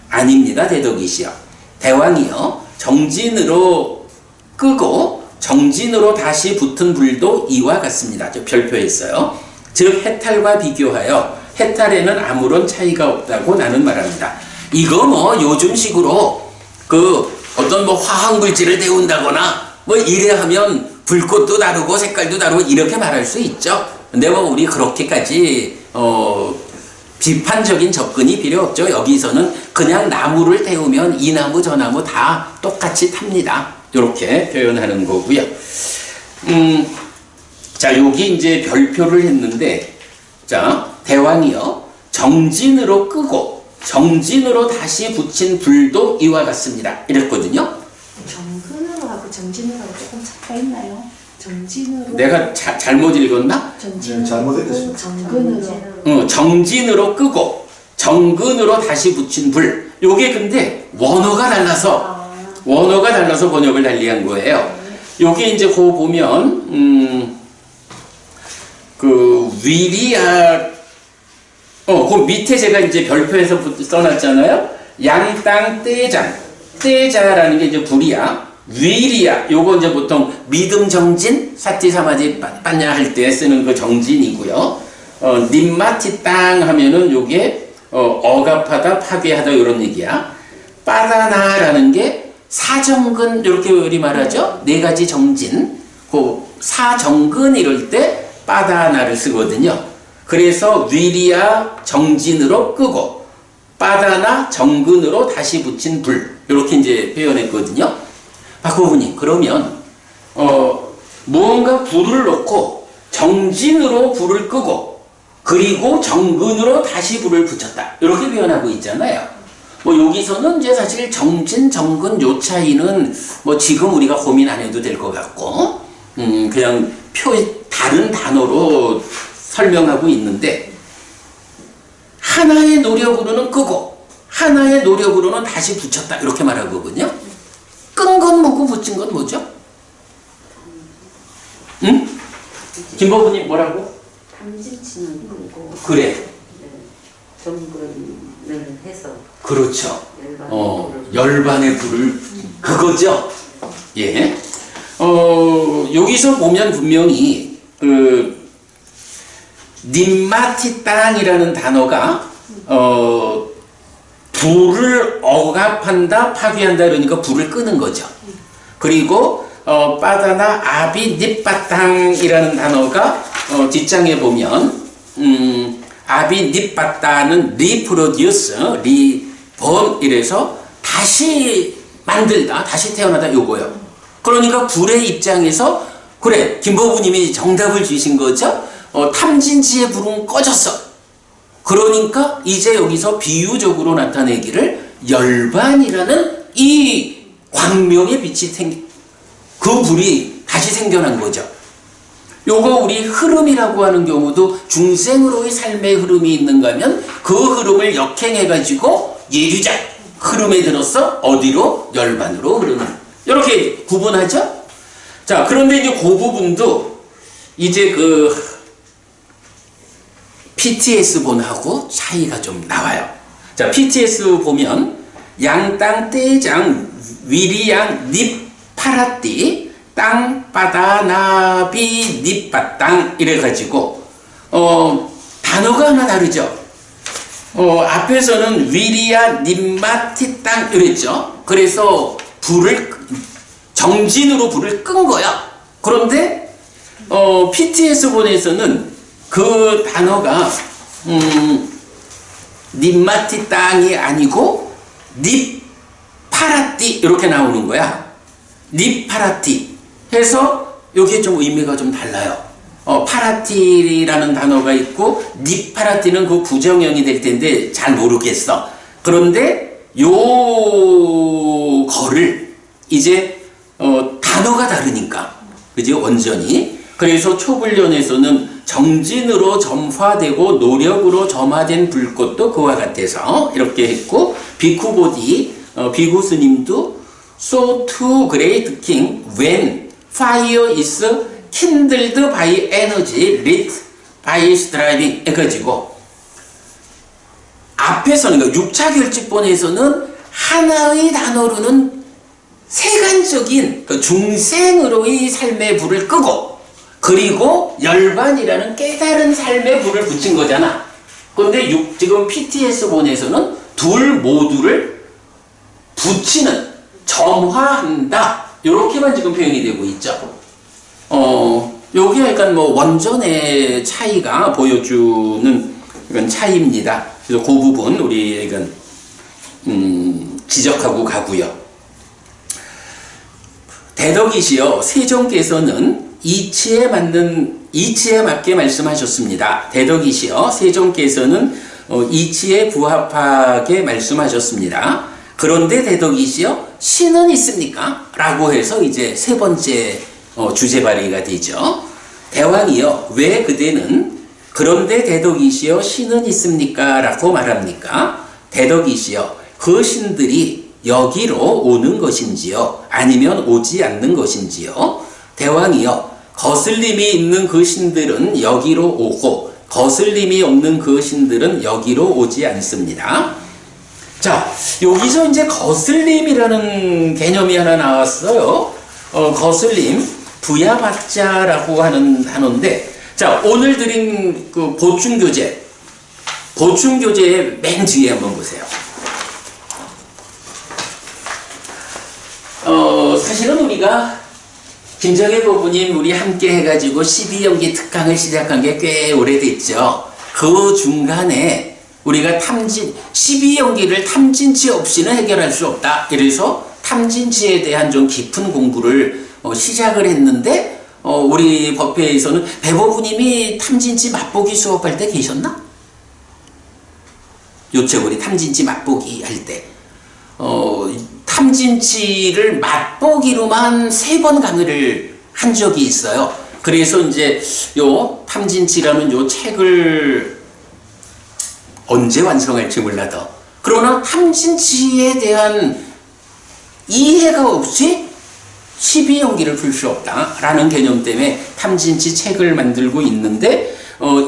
아닙니다, 대덕이시여. 대왕이요, 정진으로 끄고 정진으로 다시 붙은 불도 이와 같습니다. 저 별표했어요. 즉 해탈과 비교하여 해탈에는 아무런 차이가 없다고 나는 말합니다. 이거 뭐 요즘식으로 그 어떤 뭐 화학물질을 데운다거나 뭐 이래 하면 불꽃도 다르고 색깔도 다르고 이렇게 말할 수 있죠. 근데 뭐 우리 그렇게까지 비판적인 접근이 필요 없죠. 여기서는 그냥 나무를 데우면 이 나무 저 나무 다 똑같이 탑니다. 이렇게 표현하는 거고요. 자, 여기 이제 별표를 했는데, 자, 대왕이요, 정진으로 끄고 정진으로 다시 붙인 불도 이와 같습니다. 이랬거든요. 정근으로 하고 정진으로 조금 차이가 있나요? 정진으로. 내가 잘못 읽었나? 정진으로. 네, 잘못 읽었습니다. 정근으로. 정진으로 끄고 정근으로 다시 붙인 불. 요게 근데 원어가 달라서 번역을 달리한 거예요. 요게 이제 그 보면 그 위리아 그 밑에 제가 이제 별표에서 써놨잖아요. 양땅 떼자라는 게 이제 불이야. 위리아, 요거 이제 보통 믿음 정진, 사티 사마디 빠냐 할 때 쓰는 그 정진이고요. 님마티 땅 하면은 요게 억압하다, 파괴하다 이런 얘기야. 빠다나라는 게 사정근 이렇게 우리 말하죠. 4가지 정진. 그 사정근 이럴 때 빠다나를 쓰거든요. 그래서 위리아 정진으로 끄고 빠다나 정근으로 다시 붙인 불 이렇게 이제 표현했거든요. 박호부님, 그러면 무언가 불을 넣고 정진으로 불을 끄고 그리고 정근으로 다시 불을 붙였다 이렇게 표현하고 있잖아요. 뭐 여기서는 이제 사실 정진, 정근 요 차이는 뭐 지금 우리가 고민 안 해도 될 것 같고 그냥 다른 단어로 설명하고 있는데 하나의 노력으로는 끄고 하나의 노력으로는 다시 붙였다 이렇게 말하거든요. 끈 건 뭐고 붙인 건 뭐죠? 응? 김보부님 뭐라고? 탐진치는 끄고 그래. 정근을 해서 그렇죠. 열반의 불을 그거죠. 예. 여기서 보면 분명히 그 님마티 땅이라는 단어가 불을 억압한다, 파괴한다 그러니까 불을 끄는 거죠. 그리고 빠다나 아비 닙바땅이라는 단어가 뒷장에 보면 아비 닙바다는 리프로듀스 리본 이래서 다시 만들다 다시 태어나다 요거요. 그러니까 불의 입장에서 그래 김보부님이 정답을 주신 거죠. 탐진치의 불은 꺼졌어. 그러니까 이제 여기서 비유적으로 나타내기를 열반이라는 이 광명의 빛이 그 불이 다시 생겨난 거죠. 요거 우리 흐름이라고 하는 경우도 중생으로의 삶의 흐름이 있는가 하면 그 흐름을 역행해가지고 예류자 흐름에 들어서 어디로? 열반으로 흐르는. 이렇게 구분하죠? 자, 그런데 이제 그 부분도 이제 그 PTS본하고 차이가 좀 나와요. 자, PTS 보면 양땅 떼장 위리양 닙파라띠 땅바다나비 닙바땅 이래가지고 단어가 하나 다르죠. 앞에서는 위리야 닙마티 땅 이랬죠. 그래서 불을 정진으로 불을 끈 거야. 그런데 PTS본에서는 그 단어가 닙마티 땅이 아니고 닙파라띠 이렇게 나오는 거야. 닙파라띠 해서 여기에 좀 의미가 좀 달라요. 파라티라는 단어가 있고 닙파라티는 그 부정형이 될 텐데 잘 모르겠어. 그런데 요 거를 이제 단어가 다르니까 그지 원전이. 그래서 초불련에서는 정진으로 점화되고 노력으로 점화된 불꽃도 그와 같아서 이렇게 했고 비쿠보디 비구 스님도 So to great king when fire is kindled by energy lit by striving 해가지고 앞에서는 그러니까 6차 결집본에서는 하나의 단어로는 세간적인 그 중생으로의 삶의 불을 끄고 그리고 열반이라는 깨달은 삶의 불을 붙인 거잖아. 그런데 지금 PTS본에서는 둘 모두를 붙이는 점화한다 이렇게만 지금 표현이 되고 있죠. 요게 약간 뭐 원전의 차이가 보여주는 이건 차이입니다. 그래서 그 부분 우리 이건 지적하고 가고요. 대덕이시여 세종께서는 이치에 맞게 말씀하셨습니다. 대덕이시여 세종께서는 이치에 부합하게 말씀하셨습니다. 그런데 대덕이시여 신은 있습니까? 라고 해서 이제 세 번째 주제 발의가 되죠. 대왕이여 왜 그대는 그런데 대덕이시여 신은 있습니까? 라고 말합니까? 대덕이시여 그 신들이 여기로 오는 것인지요? 아니면 오지 않는 것인지요? 대왕이여 거슬림이 있는 그 신들은 여기로 오고 거슬림이 없는 그 신들은 여기로 오지 않습니다. 자, 여기서 이제 거슬림이라는 개념이 하나 나왔어요. 거슬림, 부야받자라고 하는 단어인데, 자, 오늘 드린 그 보충교재의 맨 뒤에 한번 보세요. 사실은 우리가 김정혜 고부님 우리 함께 해가지고 12연기 특강을 시작한 게 꽤 오래됐죠. 그 중간에 우리가 12연기를 탐진치 없이는 해결할 수 없다. 그래서 탐진치에 대한 좀 깊은 공부를 시작을 했는데 우리 법회에서는 배보부님이 탐진치 맛보기 수업할 때 계셨나? 요체고리 탐진치 맛보기 할 때 탐진치를 맛보기로만 3번 강의를 한 적이 있어요. 그래서 이제 요 탐진치라는 요 책을 언제 완성할지 몰라도 그러나 탐진치에 대한 이해가 없이 12연기를 풀 수 없다라는 개념 때문에 탐진치 책을 만들고 있는데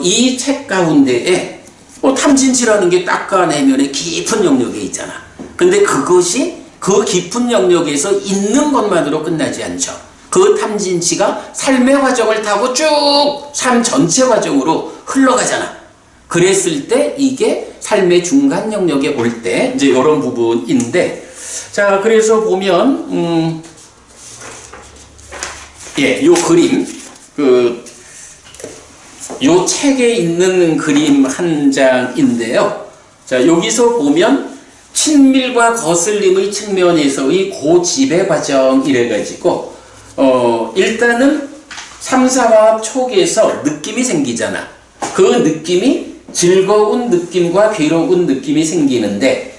이 책 가운데에 탐진치라는 게 닦아내면의 깊은 영역에 있잖아. 근데 그것이 그 깊은 영역에서 있는 것만으로 끝나지 않죠. 그 탐진치가 삶의 과정을 타고 쭉 삶 전체 과정으로 흘러가잖아. 그랬을 때 이게 삶의 중간 영역에 올 때 이제 이런 부분인데, 자 그래서 보면 요 그림 요 책에 있는 그림 한 장인데요. 자, 여기서 보면 친밀과 거슬림의 측면에서의 고지배 과정 이래가지고 일단은 3, 4화합 촉에서 느낌이 생기잖아. 그 느낌이 즐거운 느낌과 괴로운 느낌이 생기는데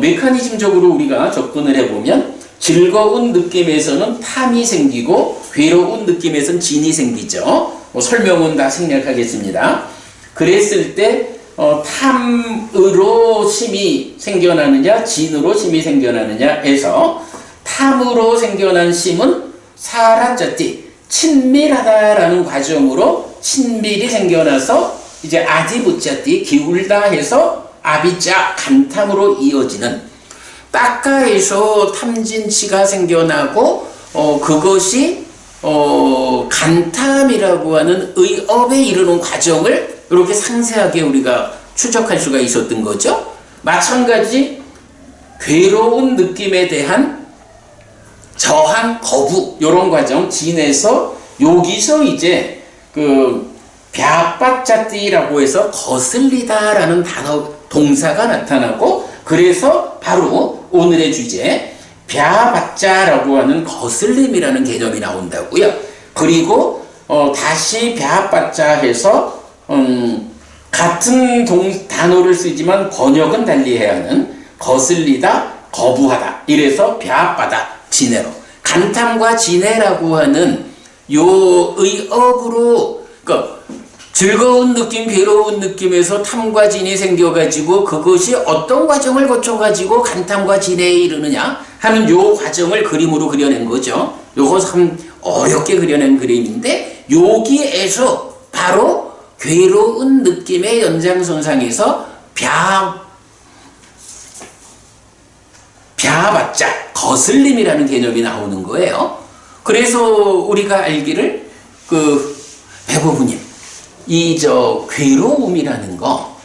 메커니즘적으로 우리가 접근을 해보면 즐거운 느낌에서는 탐이 생기고 괴로운 느낌에서는 진이 생기죠. 설명은 다 생략하겠습니다. 그랬을 때 탐으로 심이 생겨나느냐 진으로 심이 생겨나느냐 해서 탐으로 생겨난 심은 사라짜띠 친밀하다라는 과정으로 친밀이 생겨나서 이제 아디부짜띠 기울다 해서 아비짜 간탐으로 이어지는 따까에서 탐진치가 생겨나고 그것이 간탐이라고 하는 의업에 이르는 과정을 이렇게 상세하게 우리가 추적할 수가 있었던 거죠. 마찬가지 괴로운 느낌에 대한 저항, 거부 이런 과정 진에서 여기서 이제 그 벼빠짜띠라고 해서 거슬리다라는 단어 동사가 나타나고 그래서 바로 오늘의 주제 벼빠짜라고 하는 거슬림이라는 개념이 나온다고요. 그리고 다시 벼빠짜 해서 같은 단어를 쓰지만 번역은 달리해야 하는 거슬리다, 거부하다 이래서 벼빠다 진해로 간탐과 진해라고 하는 요 의업으로 즐거운 느낌, 괴로운 느낌에서 탐과 진이 생겨가지고 그것이 어떤 과정을 거쳐가지고 간탐과 진해에 이르느냐 하는 요 과정을 그림으로 그려낸 거죠. 요거 참 어렵게 그려낸 그림인데 여기에서 바로 괴로운 느낌의 연장선상에서 벼봤자 거슬림이라는 개념이 나오는 거예요. 그래서 우리가 알기를 배고프님 이 괴로움이라는 거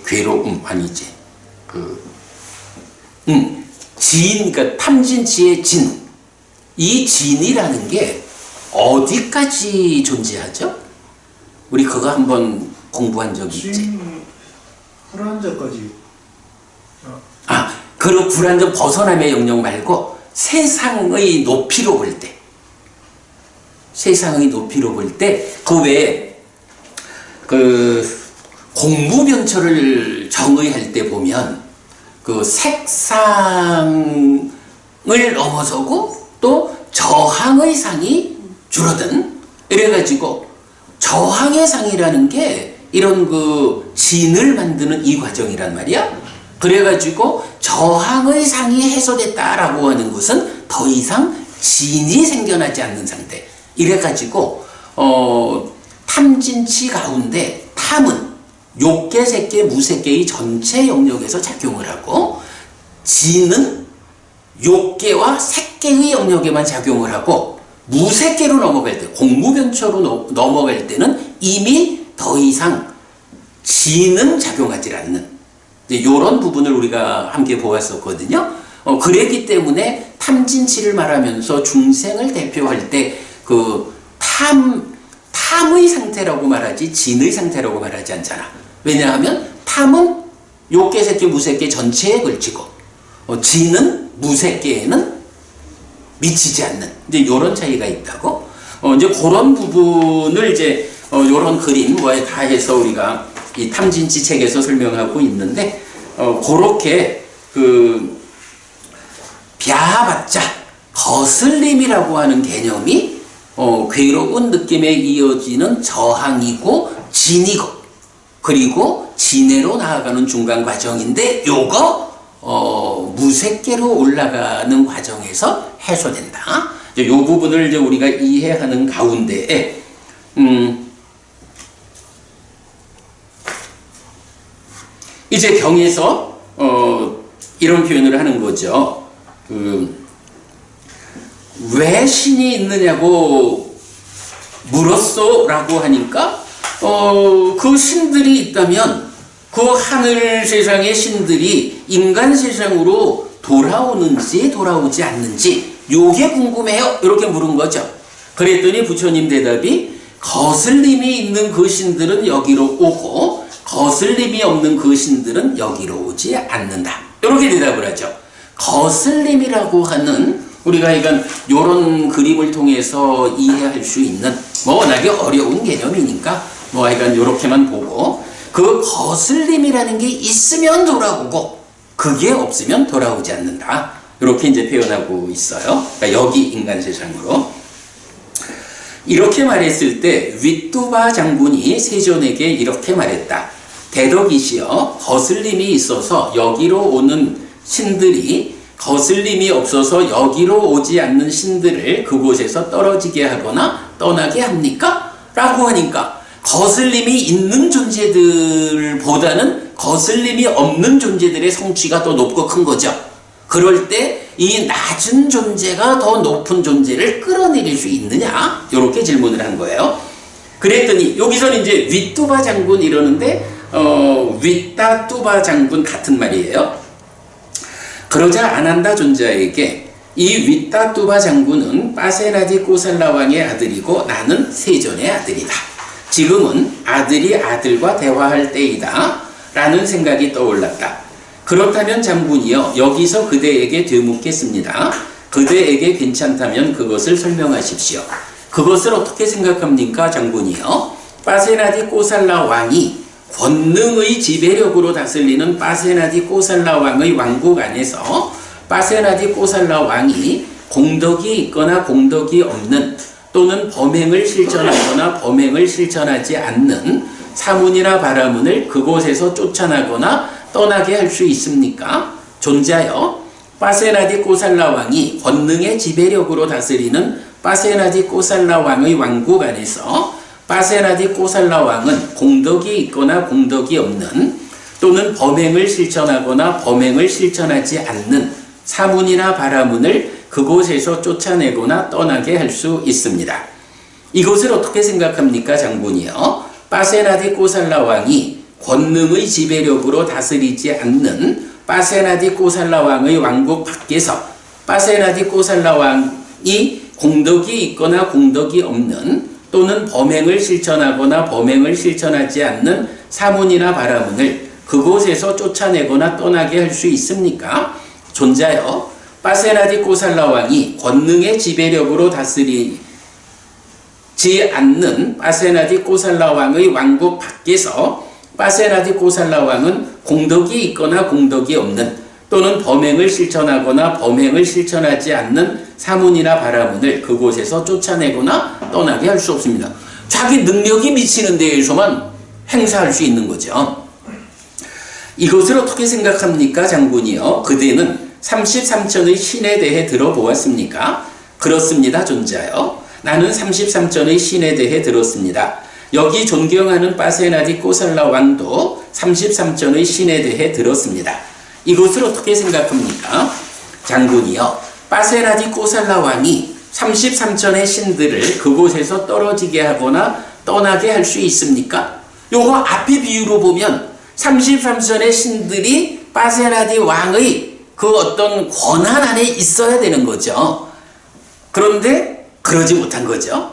괴로움 아니지 그러니까 탐진치의 진 이 진이라는 게 어디까지 존재하죠? 우리 그거 한번 공부한 적 있지? 불안정까지. 그 불안정 벗어남의 영역 말고 세상의 높이로 볼 때, 세상의 높이로 볼 때 그 외에 공부변처를 정의할 때 보면 그 색상을 넘어서고 또 저항의 상이 줄어든 이래가지고 저항의 상이라는 게 이런 진을 만드는 이 과정이란 말이야. 그래가지고 저항의 상이 해소됐다라고 하는 것은 더 이상 진이 생겨나지 않는 상태. 이래가지고 탐진치 가운데 탐은 욕계, 색계, 무색계의 전체 영역에서 작용을 하고 진은 욕계와 색계의 영역에만 작용을 하고 무색계로 넘어갈 때, 공무변초로 넘어갈 때는 이미 더 이상 진은 작용하지 않는 이런 부분을 우리가 함께 보았었거든요. 그랬기 때문에 탐진치를 말하면서 중생을 대표할 때 탐의 상태라고 말하지 진의 상태라고 말하지 않잖아. 왜냐하면 탐은 욕계, 색계, 무색계 전체에 걸치고 진은 무색계에는 미치지 않는 이제 이런 차이가 있다고. 이제 그런 부분을 이제 이런 그림 뭐에 다 해서 우리가 이 탐진치 책에서 설명하고 있는데 그렇게 벼봤자 거슬림이라고 하는 개념이 괴로운 느낌에 이어지는 저항이고 진이고 그리고 진해로 나아가는 중간 과정인데 요거 무색계로 올라가는 과정에서 해소된다. 이제 요 부분을 이제 우리가 이해하는 가운데에 이제 경에서 이런 표현을 하는 거죠. 왜 신이 있느냐고 물었어? 라고 하니까 그 신들이 있다면 그 하늘 세상의 신들이 인간 세상으로 돌아오는지 돌아오지 않는지 요게 궁금해요. 이렇게 물은 거죠. 그랬더니 부처님 대답이 거슬림이 있는 그 신들은 여기로 오고 거슬림이 없는 그 신들은 여기로 오지 않는다. 이렇게 대답을 하죠. 거슬림이라고 하는 우리가 이건 요런 그림을 통해서 이해할 수 있는 뭐 워낙에 어려운 개념이니까 뭐 하여간 요렇게만 보고 그 거슬림이라는 게 있으면 돌아오고 그게 없으면 돌아오지 않는다. 이렇게 이제 표현하고 있어요. 그러니까 여기 인간 세상으로. 이렇게 말했을 때 윗두바 장군이 세존에게 이렇게 말했다. 대덕이시여 거슬림이 있어서 여기로 오는 신들이 거슬림이 없어서 여기로 오지 않는 신들을 그곳에서 떨어지게 하거나 떠나게 합니까? 라고 하니까 거슬림이 있는 존재들보다는 거슬림이 없는 존재들의 성취가 더 높고 큰 거죠. 그럴 때 이 낮은 존재가 더 높은 존재를 끌어내릴 수 있느냐? 이렇게 질문을 한 거예요. 그랬더니 여기서는 이제 윗두바 장군 이러는데 윗다뚜바 장군 같은 말이에요. 그러자 아난다 존자에게 이 윗다뚜바 장군은 빠세나디 꼬살라 왕의 아들이고 나는 세존의 아들이다. 지금은 아들이 아들과 대화할 때이다 라는 생각이 떠올랐다. 그렇다면 장군이여 여기서 그대에게 되묻겠습니다. 그대에게 괜찮다면 그것을 설명하십시오. 그것을 어떻게 생각합니까 장군이여? 빠세나디 꼬살라 왕이 권능의 지배력으로 다스리는 빠세나디 꼬살라 왕의 왕국 안에서 빠세나디 꼬살라 왕이 공덕이 있거나 공덕이 없는 또는 범행을 실천하거나 범행을 실천하지 않는 사문이나 바라문을 그곳에서 쫓아나거나 떠나게 할 수 있습니까? 존자여 빠세나디 꼬살라 왕이 권능의 지배력으로 다스리는 빠세나디 꼬살라 왕의 왕국 안에서 빠세나디 꼬살라 왕은 공덕이 있거나 공덕이 없는 또는 범행을 실천하거나 범행을 실천하지 않는 사문이나 바라문을 그곳에서 쫓아내거나 떠나게 할 수 있습니다. 이것을 어떻게 생각합니까 장군이요? 빠세나디 꼬살라 왕이 권능의 지배력으로 다스리지 않는 빠세나디 꼬살라 왕의 왕국 밖에서 빠세나디 꼬살라 왕이 공덕이 있거나 공덕이 없는 또는 범행을 실천하거나 범행을 실천하지 않는 사문이나 바라문을 그곳에서 쫓아내거나 떠나게 할 수 있습니까? 존자여 빠세나디 꼬살라 왕이 권능의 지배력으로 다스리지 않는 빠세나디 꼬살라 왕의 왕국 밖에서 빠세나디 꼬살라 왕은 공덕이 있거나 공덕이 없는 또는 범행을 실천하거나 범행을 실천하지 않는 사문이나 바라문을 그곳에서 쫓아내거나 떠나게 할 수 없습니다. 자기 능력이 미치는 데에서만 행사할 수 있는 거죠. 이것을 어떻게 생각합니까 장군이요? 그대는 33천의 신에 대해 들어보았습니까? 그렇습니다 존자요. 나는 33천의 신에 대해 들었습니다. 여기 존경하는 빠세나디 꼬살라 왕도 33천의 신에 대해 들었습니다. 이것을 어떻게 생각합니까? 장군이요. 빠세나디 꼬살라 왕이 33천의 신들을 그곳에서 떨어지게 하거나 떠나게 할 수 있습니까? 요거 앞에 비유로 보면 33천의 신들이 빠세나디 왕의 그 어떤 권한 안에 있어야 되는 거죠. 그런데 그러지 못한 거죠.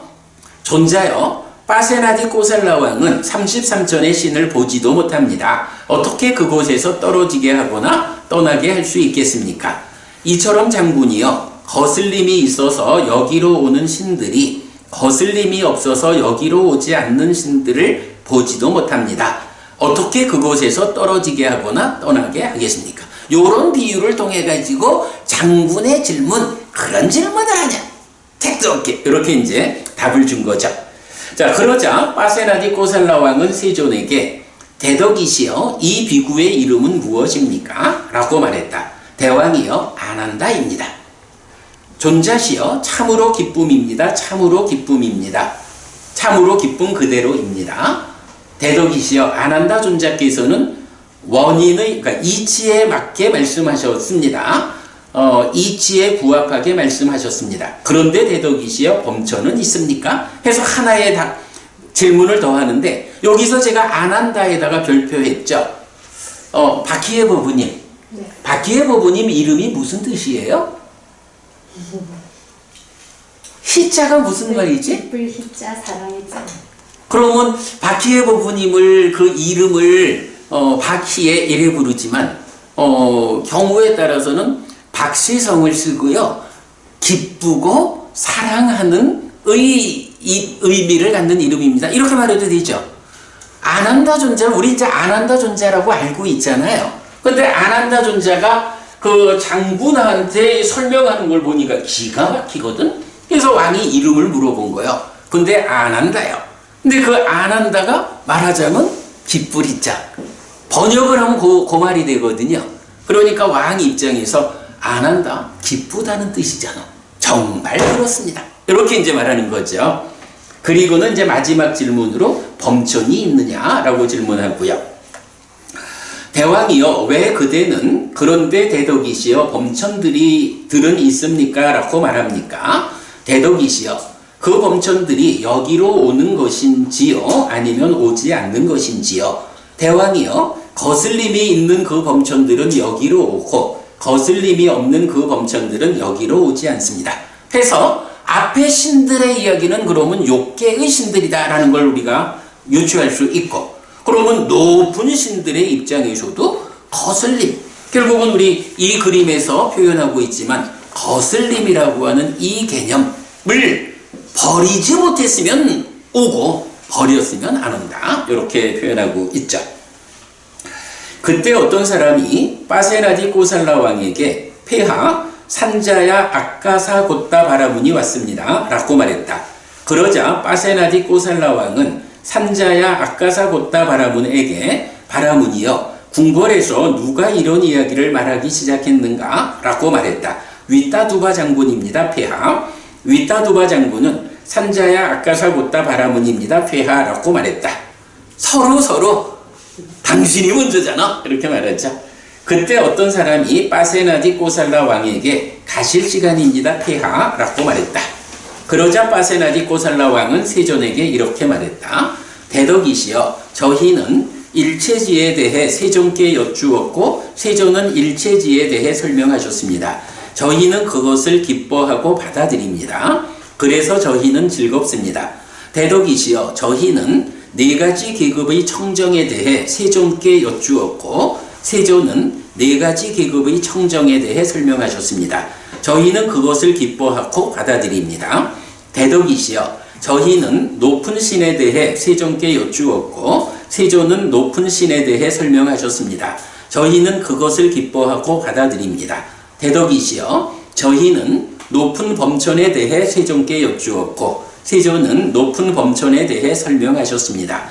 존자요. 빠세나디 꼬살라 왕은 33천의 신을 보지도 못합니다. 어떻게 그곳에서 떨어지게 하거나 떠나게 할 수 있겠습니까? 이처럼 장군이요. 거슬림이 있어서 여기로 오는 신들이 거슬림이 없어서 여기로 오지 않는 신들을 보지도 못합니다. 어떻게 그곳에서 떨어지게 하거나 떠나게 하겠습니까? 요런 비유를 통해 가지고 장군의 질문, 그런 질문을 하냐? 택도 없게 이렇게 이제 답을 준 거죠. 자, 그러자 빠세나디 꼬살라 왕은 세존에게 대덕이시여 이 비구의 이름은 무엇입니까? 라고 말했다. 대왕이여 아난다입니다. 존자시여 참으로 기쁨입니다. 참으로 기쁨입니다. 참으로 기쁨 그대로입니다. 대덕이시여 아난다 존자께서는 원인의 그러니까 이치에 맞게 말씀하셨습니다. 이치에 부합하게 말씀하셨습니다. 그런데 대덕이시여 범천은 있습니까? 해서 하나의 질문을 더 하는데 여기서 제가 아난다에다가 별표했죠. 박희애 법부님. 네. 박희애 법부님 이름이 무슨 뜻이에요? 희자가 무슨 말이지? 기쁠 희자 사랑의 자. 그러면 박희애 법부님을 그 이름을 박희애 이래 부르지만 경우에 따라서는 박시성을 쓰고요. 기쁘고 사랑하는 의미를 갖는 이름입니다. 이렇게 말해도 되죠. 안한다 존자, 우리 이제 안한다 존자라고 알고 있잖아요. 근데 안한다 존자가 그 장군한테 설명하는 걸 보니까 기가 막히거든. 그래서 왕이 이름을 물어본 거예요. 근데 안한다요. 근데 그 안한다가 말하자면 기쁘리자. 번역을 하면 그 말이 되거든요. 그러니까 왕 입장에서 안한다, 기쁘다는 뜻이잖아. 정말 그렇습니다. 이렇게 이제 말하는 거죠. 그리고는 이제 마지막 질문으로 범천이 있느냐라고 질문하고요. 대왕이여, 왜 그대는 그런데 대덕이시여 범천들은 있습니까? 라고 말합니까? 대덕이시여, 그 범천들이 여기로 오는 것인지요? 아니면 오지 않는 것인지요? 대왕이여, 거슬림이 있는 그 범천들은 여기로 오고 거슬림이 없는 그 범천들은 여기로 오지 않습니다. 해서 앞에 신들의 이야기는 그러면 욕계의 신들이다라는 걸 우리가 유추할 수 있고, 그러면 높은 신들의 입장에서도 거슬림, 결국은 우리 이 그림에서 표현하고 있지만 거슬림이라고 하는 이 개념을 버리지 못했으면 오고 버렸으면 안 온다, 이렇게 표현하고 있죠. 그때 어떤 사람이 빠세나디 꼬살라 왕에게 폐하 산자야 아까사 곧다 바라문이 왔습니다 라고 말했다. 그러자 빠세나디 꼬살라 왕은 산자야 아까사 곧다 바라문에게 바라문이여, 궁궐에서 누가 이런 이야기를 말하기 시작했는가? 라고 말했다. 위따두바 장군입니다 폐하. 위따두바 장군은 산자야 아까사 곧다 바라문입니다 폐하 라고 말했다. 서로 당신이 먼저잖아, 이렇게 말했죠. 그때 어떤 사람이 빠세나디 꼬살라 왕에게 가실 시간입니다 폐하 라고 말했다. 그러자 빠세나디 꼬살라 왕은 세존에게 이렇게 말했다. 대덕이시여, 저희는 일체지에 대해 세존께 여쭈었고 세존은 일체지에 대해 설명하셨습니다. 저희는 그것을 기뻐하고 받아들입니다. 그래서 저희는 즐겁습니다. 대덕이시여, 저희는 네 가지 계급의 청정에 대해 세존께 여쭈었고 세존은 네 가지 계급의 청정에 대해 설명하셨습니다. 저희는 그것을 기뻐하고 받아들입니다. 대덕이시여, 저희는 높은 신에 대해 세존께 여쭈었고 세존은 높은 신에 대해 설명하셨습니다. 저희는 그것을 기뻐하고 받아들입니다. 대덕이시여, 저희는 높은 범천에 대해 세존께 여쭈었고 세존은 높은 범천에 대해 설명하셨습니다.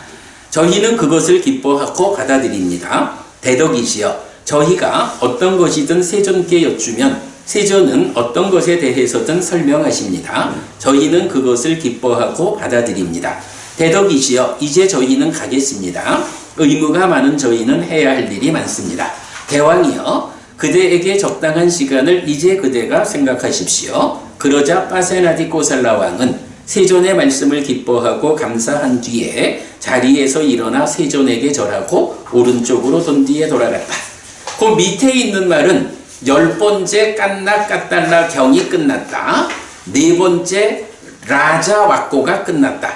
저희는 그것을 기뻐하고 받아들입니다. 대덕이시여, 저희가 어떤 것이든 세존께 여쭈면 세존은 어떤 것에 대해서든 설명하십니다. 저희는 그것을 기뻐하고 받아들입니다. 대덕이시여, 이제 저희는 가겠습니다. 의무가 많은 저희는 해야 할 일이 많습니다. 대왕이여, 그대에게 적당한 시간을 이제 그대가 생각하십시오. 그러자 빠세나디 꼬살라 왕은 세존의 말씀을 기뻐하고 감사한 뒤에 자리에서 일어나 세존에게 절하고 오른쪽으로 돈 뒤에 돌아갔다. 그 밑에 있는 말은 10번째 깐나 까달라 경이 끝났다. 4번째 라자 왁고가 끝났다.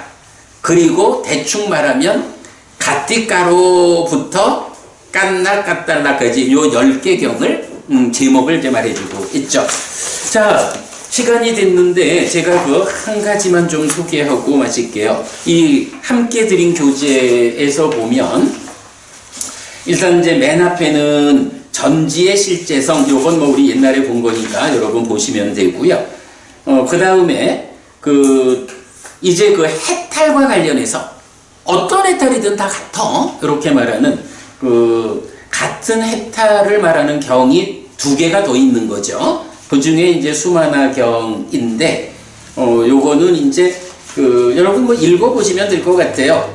그리고 대충 말하면 가띠가로부터 깐나 까달라까지 요 10개 경을 제목을 이제 말해주고 있죠. 자, 시간이 됐는데 제가 그 한 가지만 좀 소개하고 마칠게요. 이 함께 드린 교재에서 보면 일단 이제 맨 앞에는 전지의 실제성, 요건 뭐 우리 옛날에 본 거니까 여러분 보시면 되고요. 그 다음에 이제 그 해탈과 관련해서 어떤 해탈이든 다 같아, 이렇게 말하는 같은 해탈을 말하는 경이 2개가 더 있는 거죠. 그 중에 이제 수마나 경인데, 요거는 이제 여러분 뭐 읽어보시면 될 것 같아요.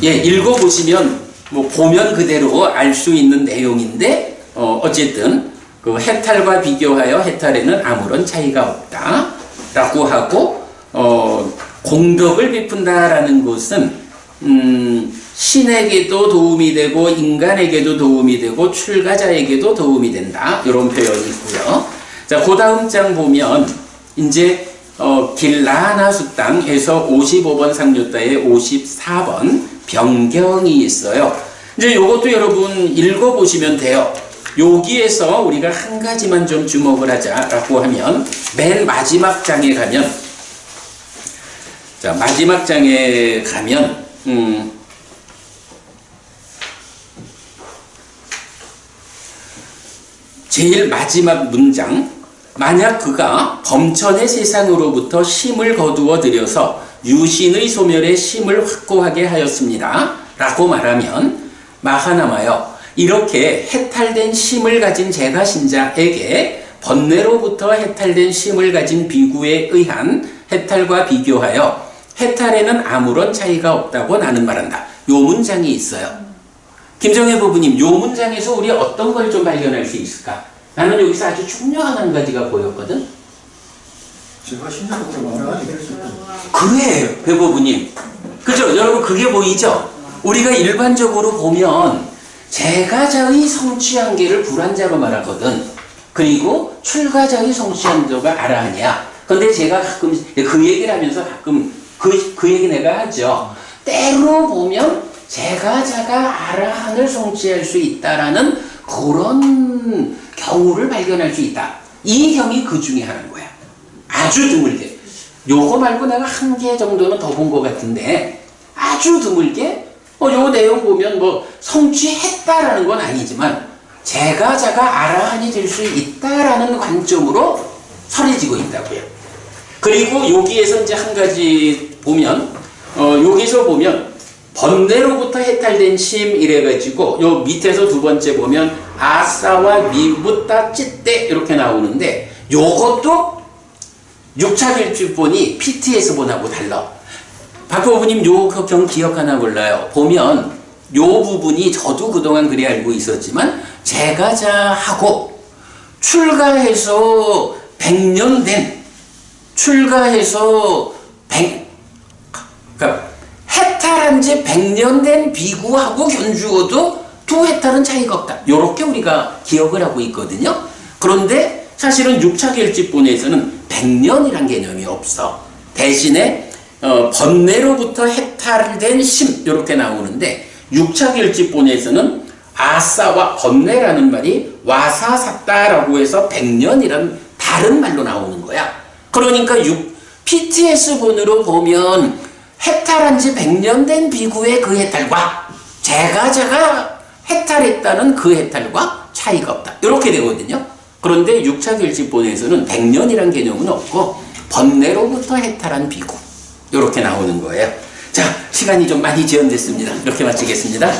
읽어보시면 뭐 보면 그대로 알 수 있는 내용인데, 어쨌든 그 해탈과 비교하여 해탈에는 아무런 차이가 없다 라고 하고, 공덕을 베푼다라는 것은 신에게도 도움이 되고 인간에게도 도움이 되고 출가자에게도 도움이 된다, 이런 표현이 있고요. 자, 그 다음 장 보면 이제 길라나 수땅에서 55번 상류자에 54번 변경이 있어요. 이제 요것도 여러분 읽어보시면 돼요. 여기에서 우리가 한 가지만 좀 주목을 하자라고 하면 맨 마지막 장에 가면, 자, 마지막 장에 가면 제일 마지막 문장, 만약 그가 범천의 세상으로부터 심을 거두어 들여서 유신의 소멸에 심을 확고하게 하였습니다 라고 말하면 마하나마요, 이렇게 해탈된 심을 가진 제가 신자에게 번뇌로부터 해탈된 심을 가진 비구에 의한 해탈과 비교하여 해탈에는 아무런 차이가 없다고 나는 말한다. 요 문장이 있어요. 김정혜 부부님, 요 문장에서 우리 어떤 걸 좀 발견할 수 있을까? 나는 여기서 아주 중요한 한 가지가 보였거든. 제가 신자로부터 말하지 그랬었던. 그래요, 배 부부님. 그죠? 여러분 그게 보이죠? 우리가 일반적으로 보면 제가자의 성취한계를 불환자로 말하거든. 그리고 출가자의 성취한자가 아라한이야. 근데 제가 가끔 그 얘기를 하면서 가끔 그 얘기 내가 하죠. 때로 보면 제가자가 아라한을 성취할 수 있다라는 그런 경우를 발견할 수 있다. 이 경이 그 중에 하나인 거야. 아주 드물게. 요거 말고 내가 한 개 정도는 더 본 것 같은데 아주 드물게 요 내용 보면 뭐 성취했다라는 건 아니지만 제가자가 아라한이 될 수 있다라는 관점으로 설해지고 있다고요. 그리고 여기에서 이제 한 가지 보면 여기서 보면 번뇌로부터 해탈된 심 이래가지고 요 밑에서 두 번째 보면 아사와 미부타 찌떼 이렇게 나오는데 요것도 6차 결집본이 PTS본하고 달라. 박 부부님 요 경 기억하나 몰라요. 보면 요 부분이 저도 그동안 그래 알고 있었지만 제가자하고 출가해서 100년 된 그러니까 해탈한 지 100년 된 비구하고 견주어도 두 해탈은 차이가 없다. 요렇게 우리가 기억을 하고 있거든요. 그런데 사실은 6차 결집본에서는 100년이란 개념이 없어. 대신에 번뇌로부터 해탈된 심 이렇게 나오는데 6차 결집본에서는 아사와 번뇌라는 말이 와사샀다라고 해서 100년이란 다른 말로 나오는 거야. 그러니까 PTS본으로 보면 해탈한 지 100년 된 비구의 그 해탈과 제가 해탈했다는 그 해탈과 차이가 없다. 이렇게 되거든요. 그런데 6차 결집본에서는 100년이란 개념은 없고 번뇌로부터 해탈한 비구 이렇게 나오는 거예요. 자, 시간이 좀 많이 지연됐습니다. 이렇게 마치겠습니다.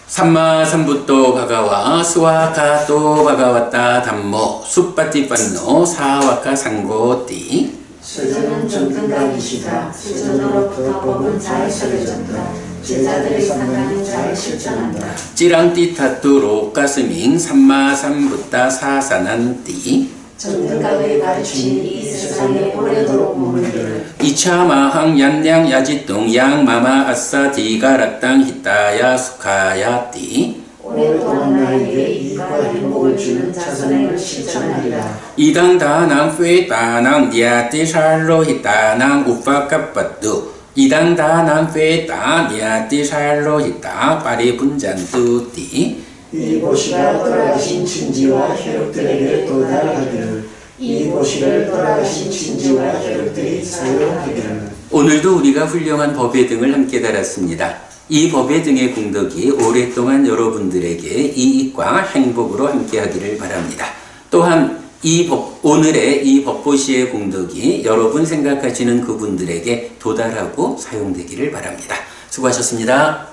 삼마삼부토 바가와 스와카토 바가와타 담모 숫바티판노 사와카 상고띠 세전은 정등감이시다. 세전으로부터 법은 잘 설해졌다. 제자들의 상관은 잘 실천한다. 찌랑띠타뚜로 가스밍 삼마삼부타 사사난띠 정등감에 가르친 이 세상에 오래도록 머물기를 이차마항 얀냥 야지똥 양마마 아싸 디가라땅 히타야 수카야띠 오랫동안 나에게 이익과 행복을 주는 자선행을 실천하리라. 이당다낭 페따낭 니아띠살로 히타낭 우파카빠뚜 이당다낭 페따 니아띠살로 히타 파리분잔뚜띠 이 보시가 돌아가신 친지와 혈육들에게 도달하기를. 이 보시를 돌아가신 친지와 혈육들이 사용하기를. 오늘도 우리가 훌륭한 법회 등을 함께 달았습니다. 이 법회 등의 공덕이 오랫동안 여러분들에게 이익과 행복으로 함께 하기를 바랍니다. 또한 오늘의 이 법보시의 공덕이 여러분 생각하시는 그분들에게 도달하고 사용되기를 바랍니다. 수고하셨습니다.